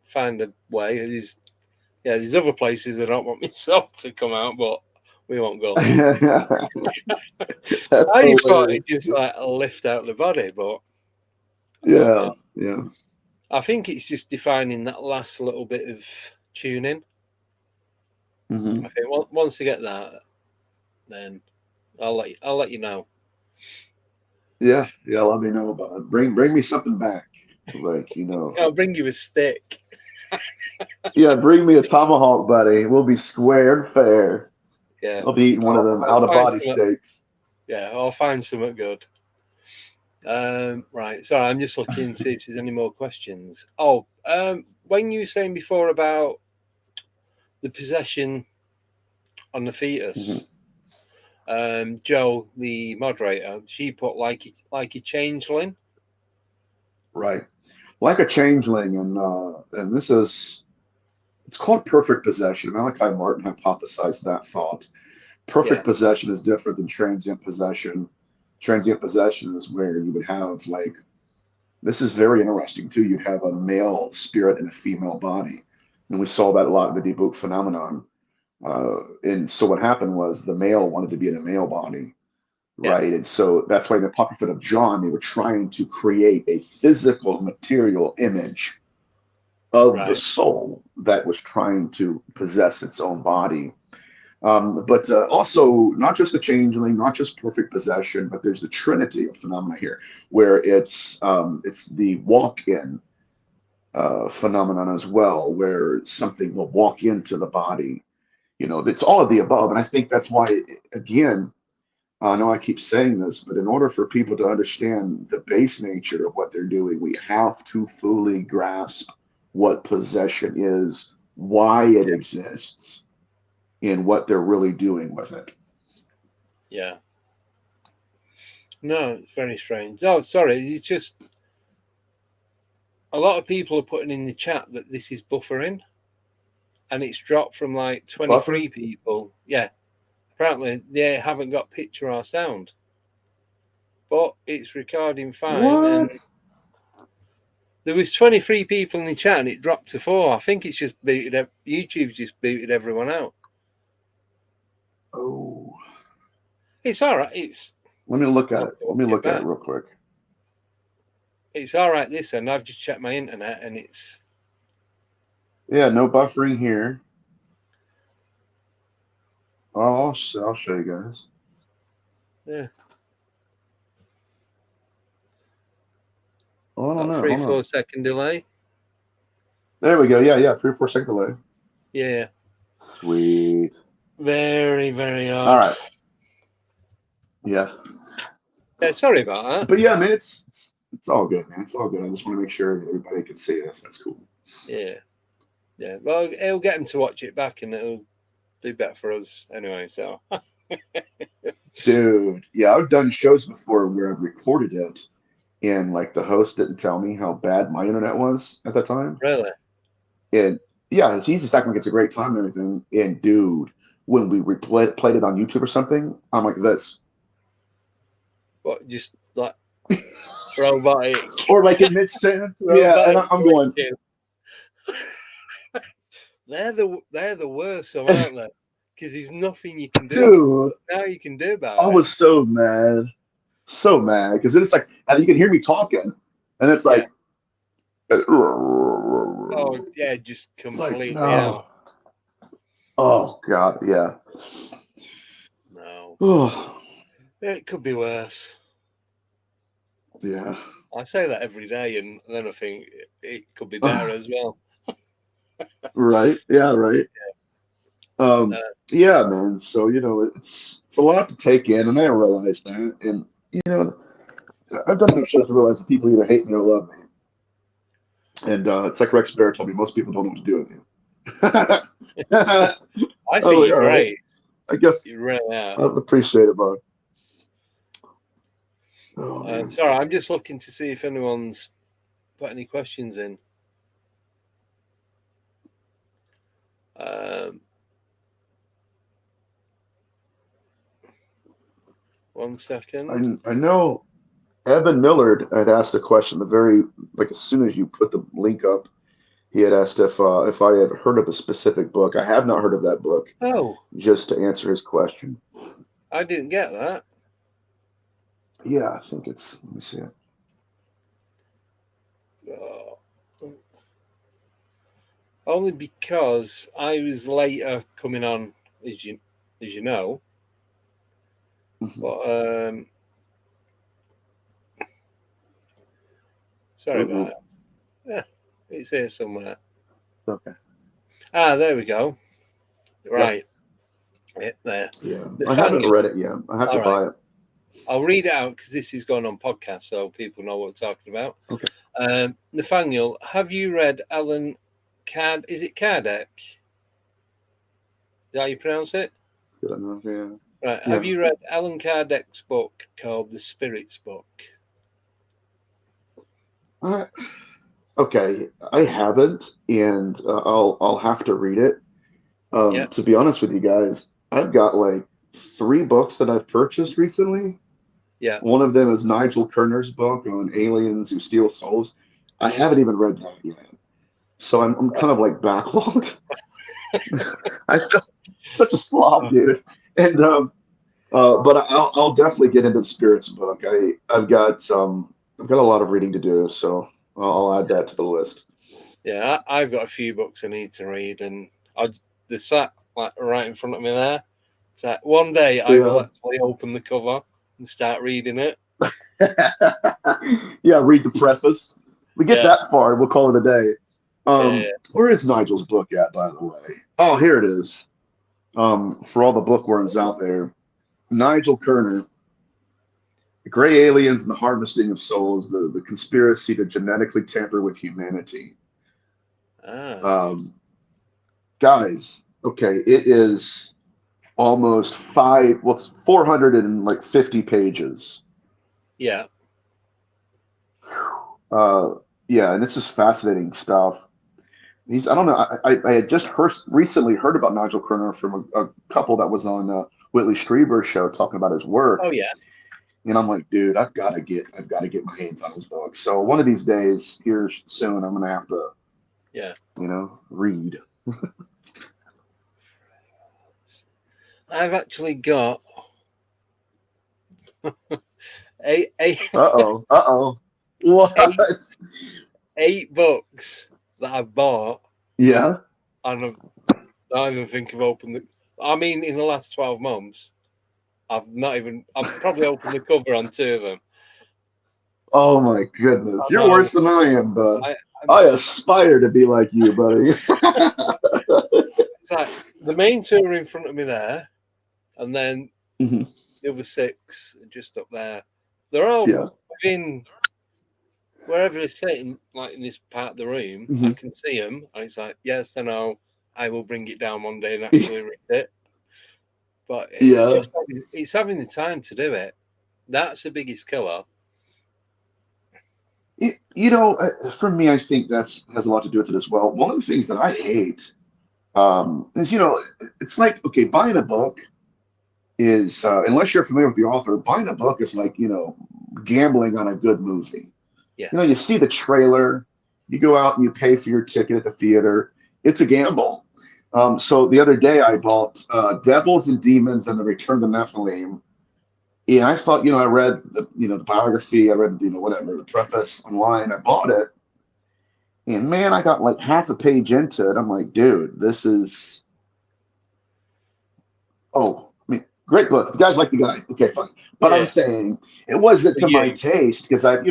find a way. There's other places I don't want myself to come out, but we won't go there. That's I just thought hilarious. it just like lift out the body, but I don't Yeah, know. yeah. I think it's just defining that last little bit of tuning. Hmm. I think once I get that, then I'll let you know. Yeah, yeah. Let me know about it. Bring me something back. Like, I'll bring you a stick. yeah, bring me a tomahawk, buddy. We'll be square and fair. Yeah, I'll be eating one of them I'll out of find body some. steaks. Yeah, I'll find something good. Right. Sorry, I'm just looking to see if there's any more questions. Oh, when you were saying before about the possession on the Hmm. fetus, Joe, the moderator, she put like a changeling. Right. Like a changeling, and it's called perfect possession. Malachi Martin hypothesized that thought. Yeah, Perfect possession is different than transient possession. Transient possession is where you would have, like, this is very interesting too. You'd have a male spirit in a female body. And we saw that a lot in the debug phenomenon. And so what happened was the male wanted to be in a male body. right? And so that's why in the Apocrypha of John, they were trying to create a physical material image of the soul that was trying to possess its own body. But also not just the changeling, not just perfect possession, but there's the trinity of phenomena here, where it's the walk-in phenomenon as well, where something will walk into the body. It's all of the above, and I think that's why, again, I know I keep saying this, but in order for people to understand the base nature of what they're doing, we have to fully grasp what possession is, why it exists, and what they're really doing with it. Yeah. No, it's very strange. No, sorry, it's just a lot of people are putting in the chat that this is buffering, and it's dropped from like 23 people. Yeah. Apparently, they haven't got picture or sound, but it's recording fine. What? And there was 23 people in the chat, and it dropped to 4. I think it's just booted. YouTube's just booted everyone out. Oh, it's all right. Let me look at it. Let me look at it real quick. It's all right. This end, I've just checked my internet, and it's no buffering here. I'll show you guys. Yeah. Oh, I don't know. 3-4 second delay. There we go. Yeah, 3-4 second delay. Yeah. Sweet. Very, very odd. All right. Yeah. Sorry about that. But yeah, man, it's all good, man. It's all good. I just want to make sure that everybody can see us. That's cool. Yeah. Yeah. Well, it'll get them to watch it back, and it'll do better for us anyway. So. Dude, yeah, I've done shows before where I've recorded it, and like the host didn't tell me how bad my internet was at the time. Really? And yeah, it's easy to act like it's a great time and everything. And dude, when we played it on YouTube or something, I'm like this. What? Just like robotic, or like in mid sentence? Yeah, and I'm going. They're the worst, aren't they? Because there's nothing you can do. Dude, now you can do about it. I was so mad, because then it's like, and you can hear me talking, and it's like, oh yeah, just completely like, no. out. Oh God, yeah. No, it could be worse. Yeah, I say that every day, and then I think it could be better as well. Right? Yeah, right. Yeah, man. So it's a lot to take in, and I realize that, and I've done enough shows to realize that people either hate me or love me. And it's like Rex Bear told me, most people don't know what to do with you. I think you're great. Right. I guess you really are. I appreciate it, bud. Sorry, I'm just looking to see if anyone's put any questions in. 1 second. I know Evan Millard had asked a question as soon as you put the link up, he had asked if I had heard of a specific book. I have not heard of that book. Oh. Just to answer his question. I didn't get that. Yeah, I think it's, let me see it. Only because I was later coming on, as you know. Mm-hmm. But sorry about that. Yeah, it's here somewhere. Okay. There we go. Right. Yep, there. Yeah. I haven't read it yet. I have to buy it. I'll read it out because this is going on podcast, so people know what we're talking about. Okay. Nathanial, have you read Alan Kardec? Is it Kardec? Is that how you pronounce it? Good enough, yeah. Right. Yeah. Have you read Alan Kardec's book called The Spirit's Book? Okay, I haven't, and I'll have to read it. To be honest with you guys, I've got like 3 books that I've purchased recently. Yeah. One of them is Nigel Kerner's book on aliens who steal souls. I haven't even read that yet, so I'm kind of like backlogged. I feel such a slob, dude. And But I'll definitely get into the spirits book. I've got a lot of reading to do, so I'll add that to the list. Yeah, I've got a few books I need to read, and they're sat like right in front of me there. So one day I will Yeah. actually open the cover and start reading it. Yeah, read the preface. We get Yeah, that far, we'll call it a day. yeah, Where is Nigel's book at, by the way? Oh, here it is. For all the bookworms out there, Nigel Kerner, The Gray Aliens and the Harvesting of Souls, the conspiracy to genetically tamper with humanity. ah, Um, Guys, okay, it is almost it's 450 pages. yeah, Uh, yeah, and this is fascinating stuff. I don't know, I had just recently heard about Nigel Kerner from a couple that was on Whitley Strieber's show talking about his work. oh yeah, And I'm like, dude, I've got to get my hands on his book. So one of these days, here soon, I'm gonna have to, yeah. read. I've actually got eight, eight, Uh-oh. What? eight, 8 books that I've bought, Yeah. and I've not even think of opening the. I mean, in the last 12 months, I've probably opened the cover on 2 of them. Oh my goodness. I You're know. worse than I am, bud. I, I aspire to be like you, buddy. it's like the main 2 are in front of me there, and then Mhm. the other 6 are just up there. They're all Yeah. within wherever they're sitting, like in this part of the room. I Mhm. can see them, and it's like, yes, I know, I will bring it down one day and actually read it. But it's Yeah. just it's having the time to do it. That's the biggest killer. For me, I think that's has a lot to do with it as well. One of the things that I hate is, it's like, okay, buying a book is, unless you're familiar with the author, buying a book is like, gambling on a good movie. Yes. You see the trailer, you go out and you pay for your ticket at the theater. It's a gamble. So the other day I bought Devils and Demons and the Return to Nephilim. And I thought, I read the biography, I read, whatever, the preface online, I bought it. And man, I got like half a page into it. I'm like, dude, this is, great book. If you guys like the guy, okay, fine. But I'm Yeah. saying it wasn't to For my you. taste because I'm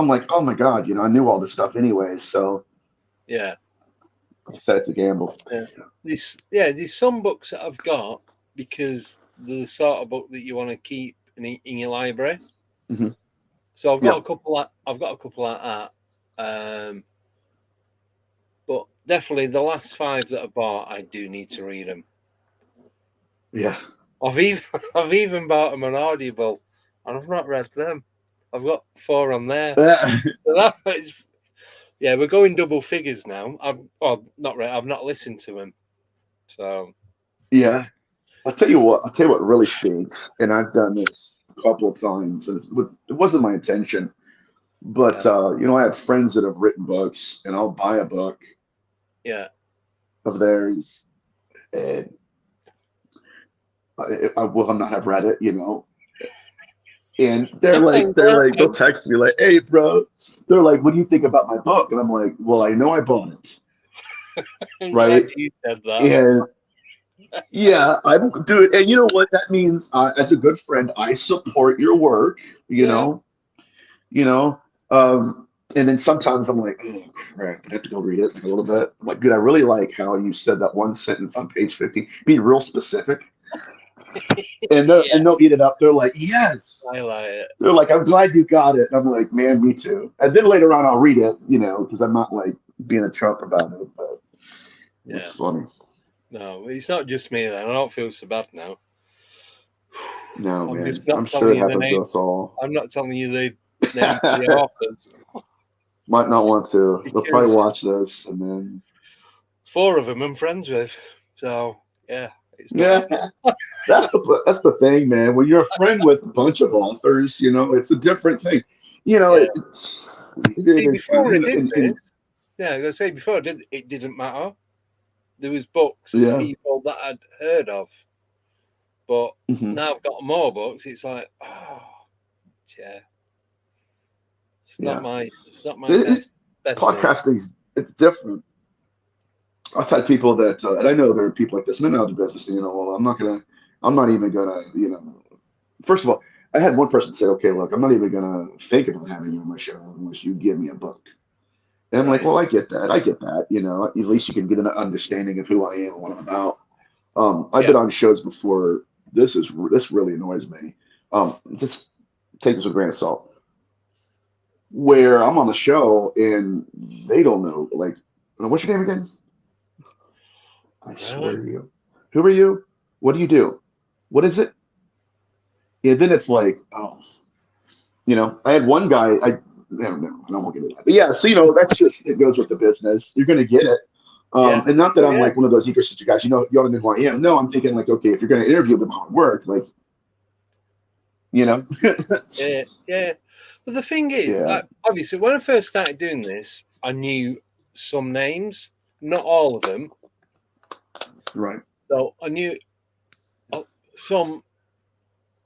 like, oh my God, I knew all this stuff anyway. So Yeah. I said it's a gamble. There's some books that I've got because they're the sort of book that you want to keep in your library. Mm-hmm. So I've got a couple like that. But definitely the last 5 that I bought, I do need to read them. Yeah. I've even bought them on Audible, and I've not read them. I've got 4 on there. So that is, yeah, we're going double figures now. Not read. I've not listened to them. So Yeah. I'll tell you what really stinks, and I've done this a couple of times, and it wasn't my intention, but I have friends that have written books, and I'll buy a book yeah, of theirs, and I will not have read it, and they're like, they'll text me like, "Hey, bro," they're like, "What do you think about my book?" And I'm like, "Well, I know I bought it, right?" You said that. And yeah, I will do it. And you know what that means? As a good friend, I support your work. You know. And then sometimes I'm like, oh crap, I have to go read it a little bit. I'm like, dude, I really like how you said that one sentence on page 50, being real specific. And they'll eat it up. They're like, yes. I like it. They're like, I'm glad you got it. And I'm like, man, me too. And then later on, I'll read it, because I'm not like being a chump about it. But it's funny. No, it's not just me then. I don't feel so bad now. No, man. Just not I'm sure it happens to us all. I'm not telling you the name of the authors. Might not want to. They'll probably watch this and then 4 of them I'm friends with. So yeah. That's the thing, man. When you're a friend with a bunch of authors, it's a different thing. See, before I did this, I was gonna say before I did it didn't matter. There was books of people that I'd heard of, But now I've got more books. It's like, oh, yeah. It's not my best podcasting's it's different. I've had people that, and I know there are people like this, and I know the business. Well, I'm not even gonna, First of all, I had one person say, okay, look, I'm not even gonna think about having you on my show unless you give me a book. And I'm like, well, I get that. At least you can get an understanding of who I am and what I'm about. I've been on shows before. This really annoys me. Just take this with a grain of salt. Where I'm on the show and they don't know, like, what's your name again? I swear to you. Who are you? What do you do? What is it? Yeah, then it's like, oh, I had one guy, I don't want to get into that. But yeah, so, that's just, it goes with the business. You're going to get it. And not that I'm like one of those egocentric guys, you ought to know who I am. No, I'm thinking like, okay, if you're going to interview them on work, like, Yeah. But the thing is, like, obviously, when I first started doing this, I knew some names, not all of them. Right. So I knew some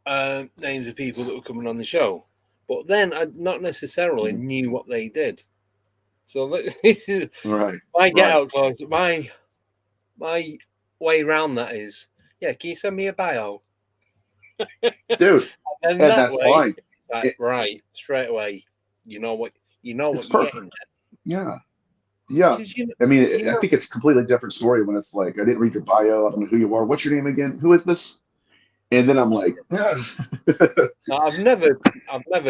names of people that were coming on the show, but then I not necessarily knew what they did. So this is my get out clause. My way around that is, can you send me a bio, dude? And that's fine. It's like, straight away, you know what you're getting at. Yeah. I mean, I think it's a completely different story when it's like, I didn't read your bio, I don't know who you are. What's your name again? Who is this? And then I'm like, No, I've never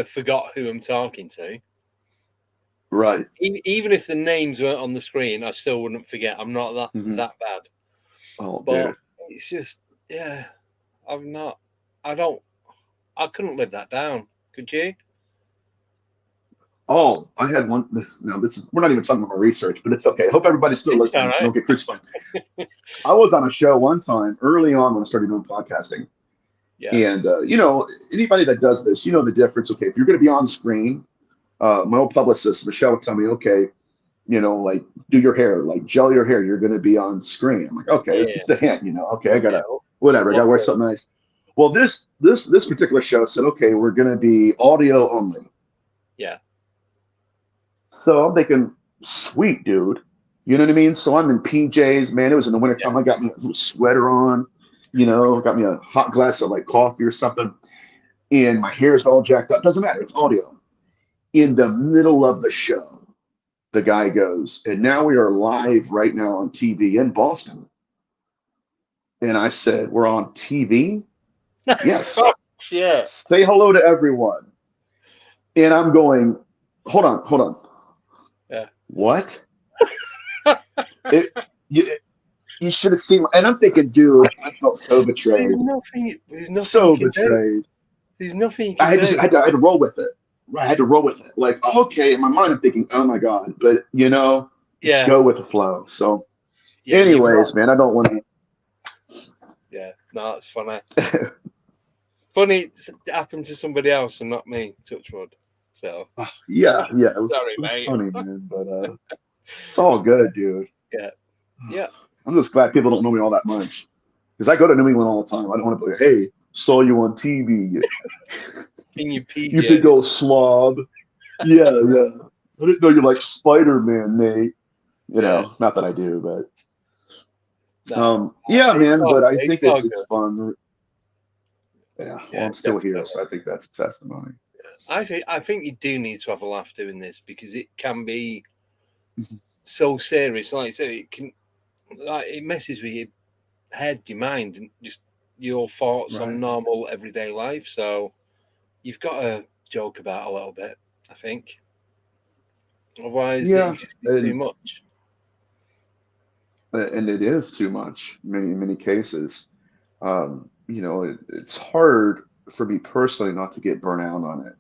forgot who I'm talking to. Right. Even if the names weren't on the screen, I still wouldn't forget. I'm not that bad. Oh, but dude. It's just, I couldn't live that down. Could you? Oh, I had one. No, we're not even talking about my research, but it's okay. I hope everybody's still listening. Right. Don't get crucified. I was on a show one time early on when I started doing podcasting. Yeah. And, anybody that does this, the difference. Okay, if you're going to be on screen, my old publicist, Michelle, would tell me, okay, like, do your hair, like, gel your hair. You're going to be on screen. I'm like, okay, it's just a hint, Okay, I got to, whatever. I got to wear something nice. Well, this particular show said, okay, we're going to be audio only. Yeah. So I'm thinking, sweet, dude. You know what I mean? So I'm in PJs, man. It was in the wintertime. Yeah. I got me a little sweater on, got me a hot glass of like coffee or something. And my hair is all jacked up. Doesn't matter. It's audio. In the middle of the show, the guy goes, and now we are live right now on TV in Boston. And I said, we're on TV? Yes. Yeah. Say hello to everyone. And I'm going, hold on. Yeah. What? You should have seen. And I'm thinking, dude, I felt so betrayed. There's nothing. So betrayed. There's nothing. I had to roll with it. Right, I had to roll with it. Like, okay, in my mind, I'm thinking, oh my god, but just go with the flow. So, anyways, man, I don't want to. Yeah, no, it's funny. Funny it happened to somebody else and not me. Touch wood. So yeah, it was, sorry, it was mate. Funny, man, but it's all good, dude. Yeah. I'm just glad people don't know me all that much because I go to New England all the time. I don't want to be like, hey, saw you on TV. In your PJ. You big old slob. Yeah. I didn't know you like Spider-Man, mate. Not that I do, but man. But I think it's fun. Yeah, well, I'm still here, so I think that's a testimony. I think you do need to have a laugh doing this because it can be so serious. Like I said, it messes with your head, your mind, and just your thoughts on normal everyday life. So you've got to joke about a little bit, I think. Otherwise, it's just too much. And it is too much, many cases. It's hard for me personally not to get burnt out on it.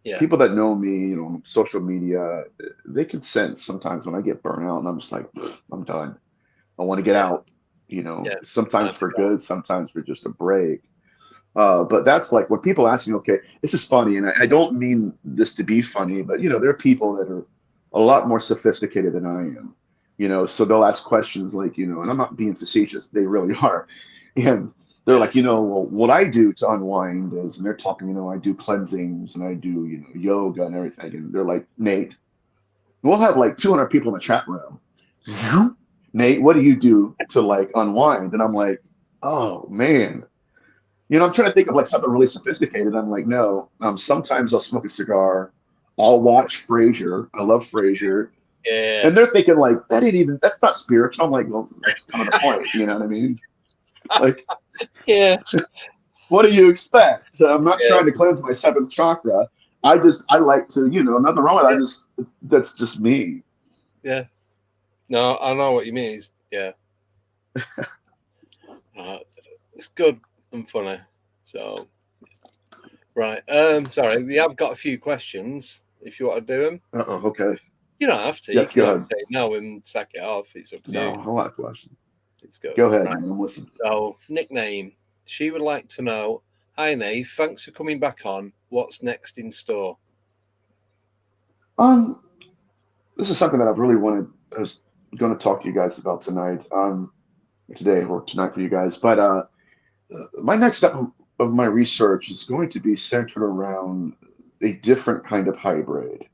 Yeah. People that know me, on social media, they can sense sometimes when I get burnt out and I'm just like, I'm done. I want to get out, sometimes for good, sometimes for just a break. But that's like when people ask me, okay, this is funny. And I don't mean this to be funny, but there are people that are a lot more sophisticated than I am, so they'll ask questions like, and I'm not being facetious. They really are. And They're like, well, what I do to unwind is, and they're talking, I do cleansings and I do, yoga and everything. And they're like, Nate, we'll have like 200 people in the chat room. Nate, what do you do to like unwind? And I'm like, oh man, I'm trying to think of like something really sophisticated. I'm like, no. Sometimes I'll smoke a cigar. I'll watch Frasier. I love Frasier. Yeah. And they're thinking like, that's not spiritual. I'm like, well, that's kind of the point. You know what I mean? Like, yeah. What do you expect? I'm not trying to cleanse my seventh chakra. I like to, nothing wrong with it. That's just me. Yeah. No, I know what you mean. Yeah. It's good and funny. So, right. Sorry, we have got a few questions. If you want to do them. Okay. You don't have to. Yes, you go can ahead. say no and sack it off. It's up to you. No, I want a question. It's good. Go ahead, right. man. I'm listening. So, nickname. She would like to know, hi, Nate. Thanks for coming back on. What's next in store? This is something that I was going to talk to you guys about tonight, today or tonight for you guys. But my next step of my research is going to be centered around a different kind of hybrid.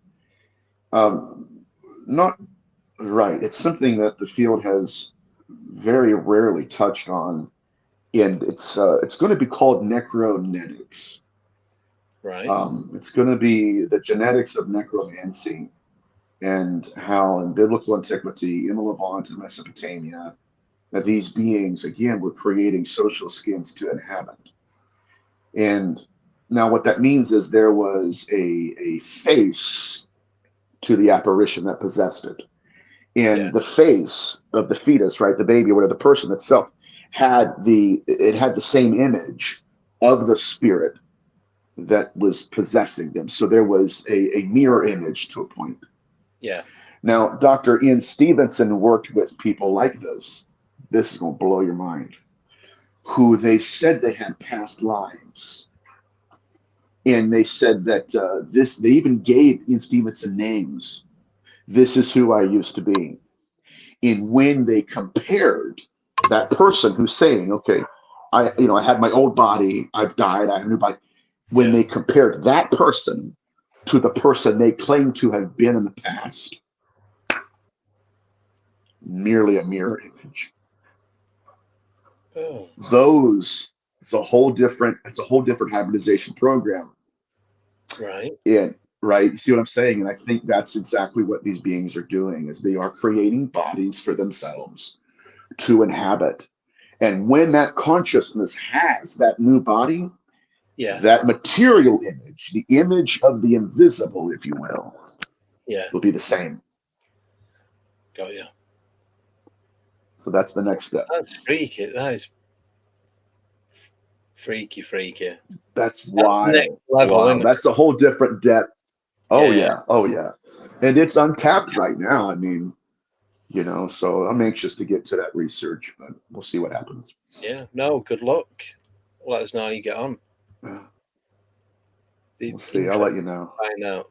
Not right. It's something that the field has very rarely touched on, and it's going to be called necronetics. Right. It's going to be the genetics of necromancy and how in biblical antiquity, in the Levant and Mesopotamia, that these beings, again, were creating social skins to inhabit. And now what that means is there was a face to the apparition that possessed it. And the face of the fetus, right, the baby, or whatever, the person itself, had the same image of the spirit that was possessing them. So there was a mirror image to a point. Yeah. Now, Dr. Ian Stevenson worked with people like this. This is going to blow your mind. Who they said they had past lives. And they said that they even gave Ian Stevenson names. This is who I used to be. And when they compared that person who's saying, okay, I had my old body, I've died, I have a new body. When they compared that person to the person they claim to have been in the past, merely a mirror image. Oh. It's a whole different hybridization program. Right. Yeah, right. You see what I'm saying? And I think that's exactly what these beings are doing, is they are creating bodies for themselves to inhabit. And when that consciousness has that new body, that material image, the image of the invisible, if you will, will be the same. Got you. So that's the next step. That's freaky. That is freaky. That's wild. Next level, wow. That's a whole different depth. Oh yeah. And it's untapped right now. I mean, so I'm anxious to get to that research, but we'll see what happens. Yeah. No, good luck. Let us know how you get on. We'll see. I'll let you know. I know.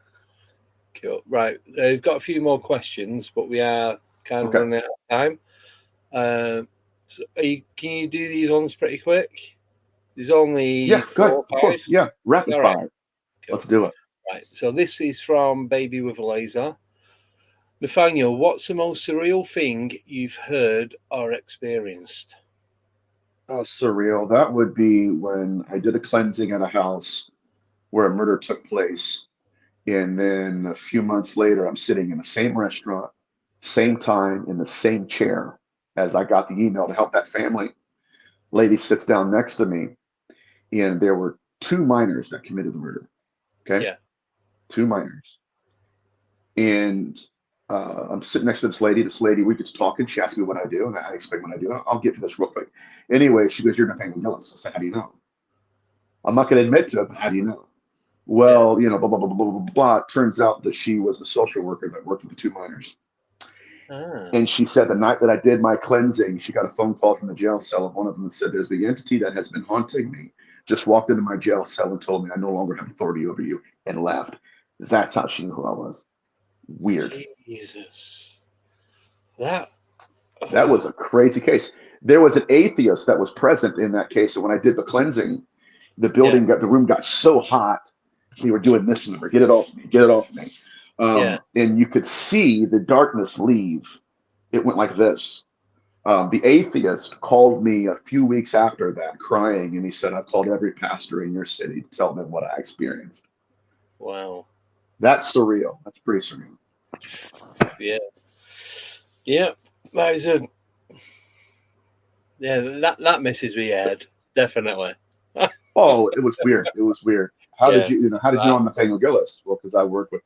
Cool. Right. We've got a few more questions, but we are kind of running out of time. So can you do these ones pretty quick? There's only 4 or 5. Of course. Yeah, rapid fire. Right. Cool. Let's do it. Right. So this is from Baby with a Laser. Nathaniel, what's the most surreal thing you've heard or experienced? Oh, surreal. That would be when I did a cleansing at a house where a murder took place. And then a few months later, I'm sitting in the same restaurant, same time, in the same chair as I got the email to help that family. Lady sits down next to me, and there were 2 minors that committed the murder. Okay? Yeah. 2 minors. And I'm sitting next to this lady. We get to talking. She asked me what I do, and I explain what I do. I'll get to this real quick. Anyway, she goes, "You're Nathaniel Gillis." I said, "How do you know?" I'm not going to admit to it, but how do you know? Well, blah, blah, blah, blah, blah, blah, blah. It turns out that she was a social worker that worked with the 2 minors. And she said the night that I did my cleansing, she got a phone call from the jail cell of one of them that said, "There's the entity that has been haunting me, just walked into my jail cell and told me I no longer have authority over you," and left. That's how she knew who I was. Weird. Jesus. That was a crazy case. There was an atheist that was present in that case, and when I did the cleansing, the room got so hot. We were doing this and get it off me, get it off me. And you could see the darkness leave. It went like this. The atheist called me a few weeks after that crying, and he said, I've called every pastor in your city to tell them what I experienced. Wow. That's surreal. That's pretty surreal. Yeah. Yeah. That is that messes with your head. Definitely. Oh, it was weird. It was weird. How did you know I'm Nathaniel Gillis? Well, because I work with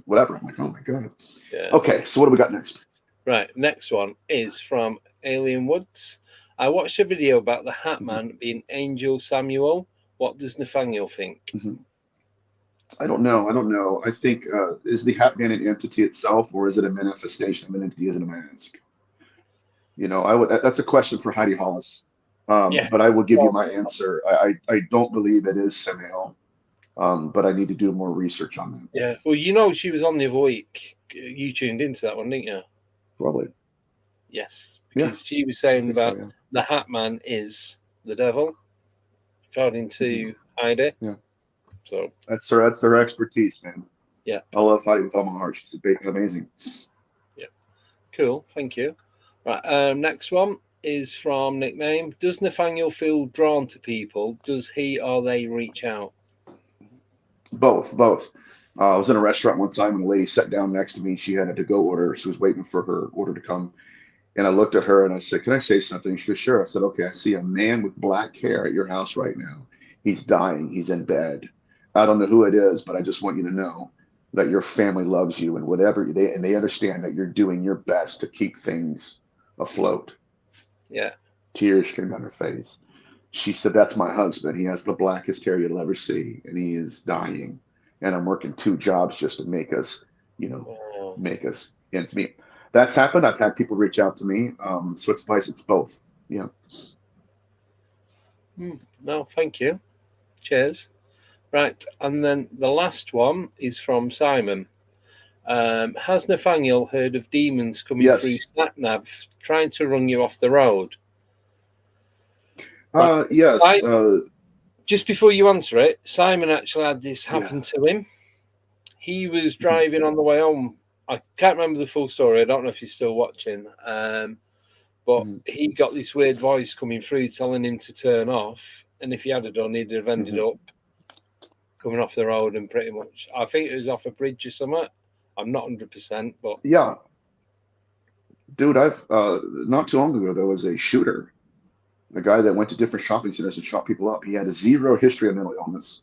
whatever. I'm like, oh my God. Yeah. Okay, so what do we got next? Right, next one is from Alien Woods. I watched a video about the Hat Man being Angel Samuel. What does Nathaniel think? I don't know. I think, is the Hat Man an entity itself, or is it a manifestation of an entity as a mask? That's a question for Heidi Hollis. But I will give you my answer. I don't believe it is Samuel, but I need to do more research on that. Yeah, well, she was on the other week. You tuned into that one, didn't you? Probably. Yes, because she was saying about the Hat Man is the devil, according to Heidi. Yeah. So that's their expertise, man. Yeah. I love Heidi with all my heart. She's amazing. Yeah. Cool. Thank you. Right. Next one is from Nickname. Does Nathaniel feel drawn to people? Does he or they reach out? Both. I was in a restaurant one time and a lady sat down next to me. She had a to-go order. She was waiting for her order to come. And I looked at her and I said, can I say something? She goes, sure. I said, okay, I see a man with black hair at your house right now. He's dying. He's in bed. I don't know who it is, but I just want you to know that your family loves you and they understand that you're doing your best to keep things afloat. Yeah. Tears streamed down her face. She said, that's my husband. He has the blackest hair you'll ever see, and he is dying. And I'm working 2 jobs just to make us ends meet. That's happened. I've had people reach out to me. So it's both. Yeah. No, thank you. Cheers. Right. And then the last one is from Simon. Has Nathaniel heard of demons coming through sat-nav trying to run you off the road? Right. Yes. Just before you answer it, Simon actually had this happen to him. He was driving on the way home. I can't remember the full story. I don't know if he's still watching. But he got this weird voice coming through telling him to turn off. And if he had done, he'd have ended up coming off the road and pretty much, I think it was off a bridge or something. I'm not 100%, but yeah. Dude, I've not too long ago, there was a shooter, a guy that went to different shopping centers and shot people up. He had 0 history of mental illness,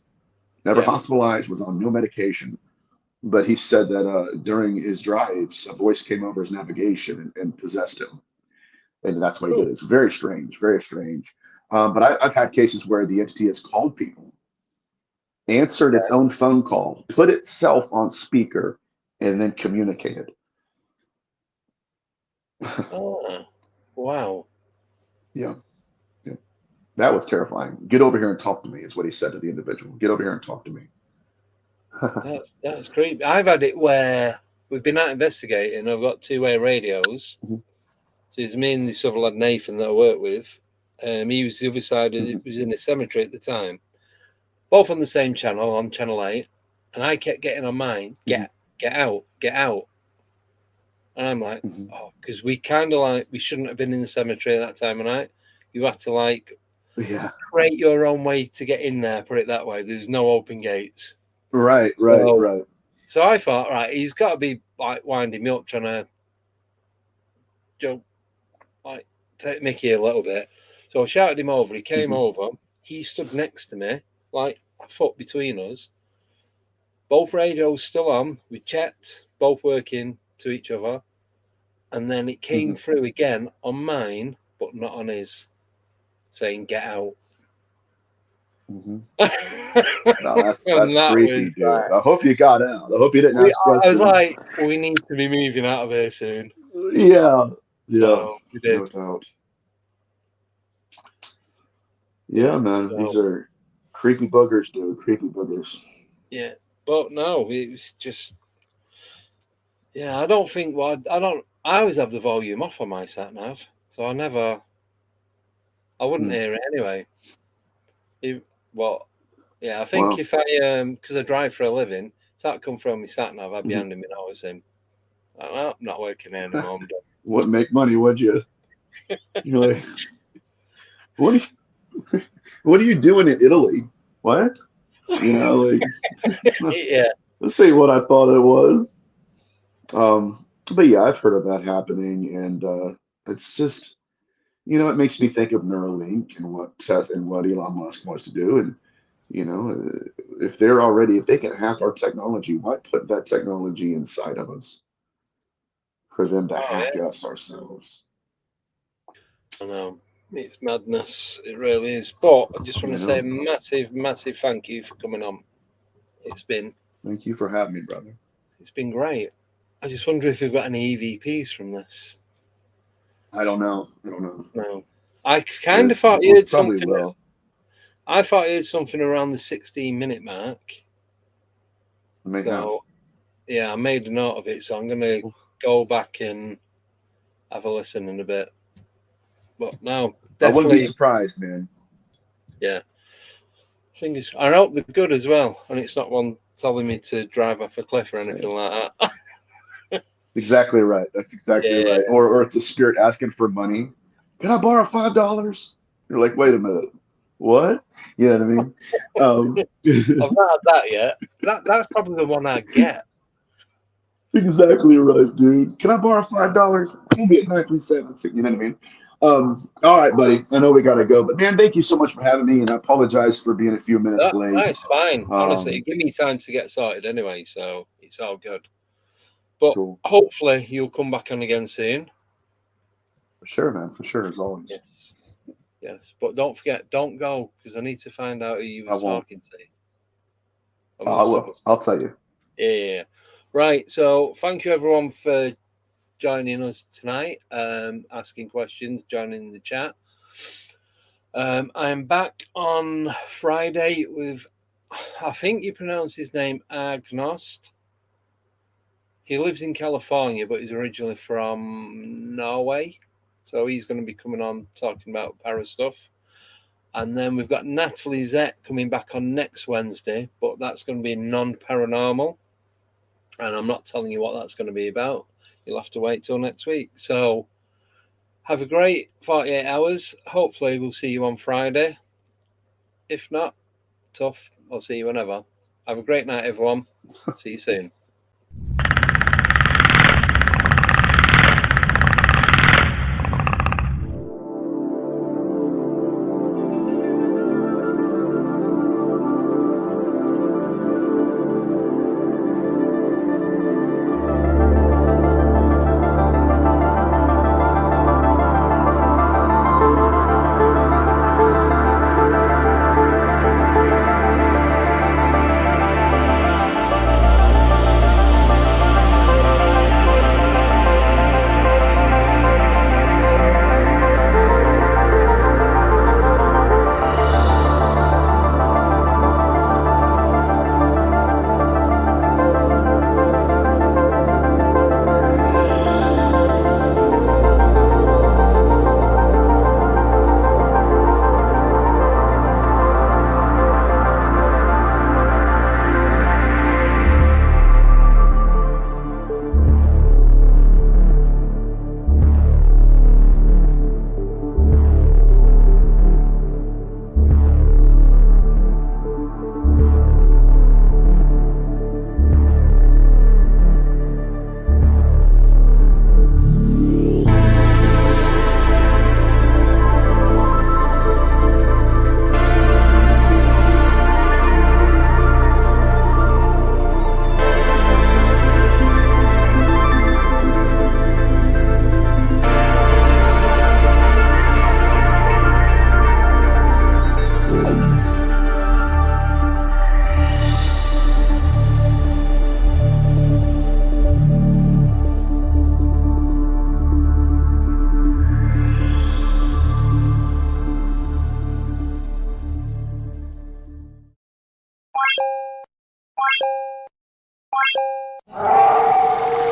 never hospitalized, was on no medication. But he said that during his drives, a voice came over his navigation and possessed him. And that's what he did. It's very strange, very strange. But I've had cases where the entity has called people, answered its own phone call, put itself on speaker, and then communicated. Oh, wow. Yeah. That was terrifying. Get over here and talk to me, is what he said to the individual. Get over here and talk to me. That's creepy. I've had it where we've been out investigating. I've got 2-way radios. So it's me and this other lad Nathan that I work with. He was the other side. It was in a cemetery at the time. Both on the same channel, on Channel 8. And I kept getting on mine, get out. And I'm like, because we kind of we shouldn't have been in the cemetery at that time of night. You have to create your own way to get in there, put it that way. There's no open gates. Right. So I thought, he's got to be winding me up, trying to take Mickey a little bit. So I shouted him over. He came over. He stood next to me, like a foot between us. Both radios still on. We checked, both working to each other. And then it came through again on mine, but not on his, saying, get out. No, that's creepy, dude. I hope you got out. I hope you didn't ask questions. I was like, we need to be moving out of here soon. Yeah. So we did. No doubt. Yeah, man. These are creepy buggers, dude. Creepy buggers. Yeah. But no, it was just, I don't think, I always have the volume off on my sat nav. So I wouldn't hear it anyway. I think if I, because I drive for a living, if that come from my sat nav, I'd be handing me notice in. I'm not working here anymore. I'm done. Wouldn't make money, would you? You're like, what are you doing in Italy? What? You know, like, Yeah. let's see what I thought it was. But yeah, I've heard of that happening, and it's just, it makes me think of Neuralink and what Elon Musk wants to do, and if they can hack our technology, why put that technology inside of us for them to hack us ourselves? I know. It's madness. It really is. But I just want to say a massive, massive thank you for coming on. Thank you for having me, brother. It's been great. I just wonder if we've got any EVPs from this. I don't know. No. I kind of thought you heard something. Will. I thought you heard something around the 16-minute mark. Yeah, I made a note of it, so I'm going to go back and have a listen in a bit. But no, definitely. I wouldn't be surprised, man. Yeah. I hope they're good as well, and it's not one telling me to drive off a cliff or anything like that. Exactly right. That's exactly right. Or it's a spirit asking for money. Can I borrow $5? You're like, wait a minute. What? You know what I mean? I've not had that yet. That's probably the one I get. Exactly right, dude. Can I borrow $5? We'll be at 937. You know what I mean? All right, buddy. I know we gotta go, but man, thank you so much for having me, and I apologize for being a few minutes late. That's fine. Honestly, give me time to get started anyway, so it's all good. But hopefully you'll come back on again soon. For sure, man. For sure, as always. Yes. But don't forget, don't go, because I need to find out who you were talking to. I will. I'll tell you. Yeah. Right. So thank you everyone for joining us tonight, asking questions, joining the chat. I'm back on Friday with, I think you pronounce his name Agnost. He lives in California, but he's originally from Norway. So he's going to be coming on talking about para stuff. And then we've got Natalie Zett coming back on next Wednesday, but that's going to be non-paranormal. And I'm not telling you what that's going to be about. You'll have to wait till next week. So have a great 48 hours. Hopefully we'll see you on Friday. If not, tough. I'll see you whenever. Have a great night, everyone. See you soon.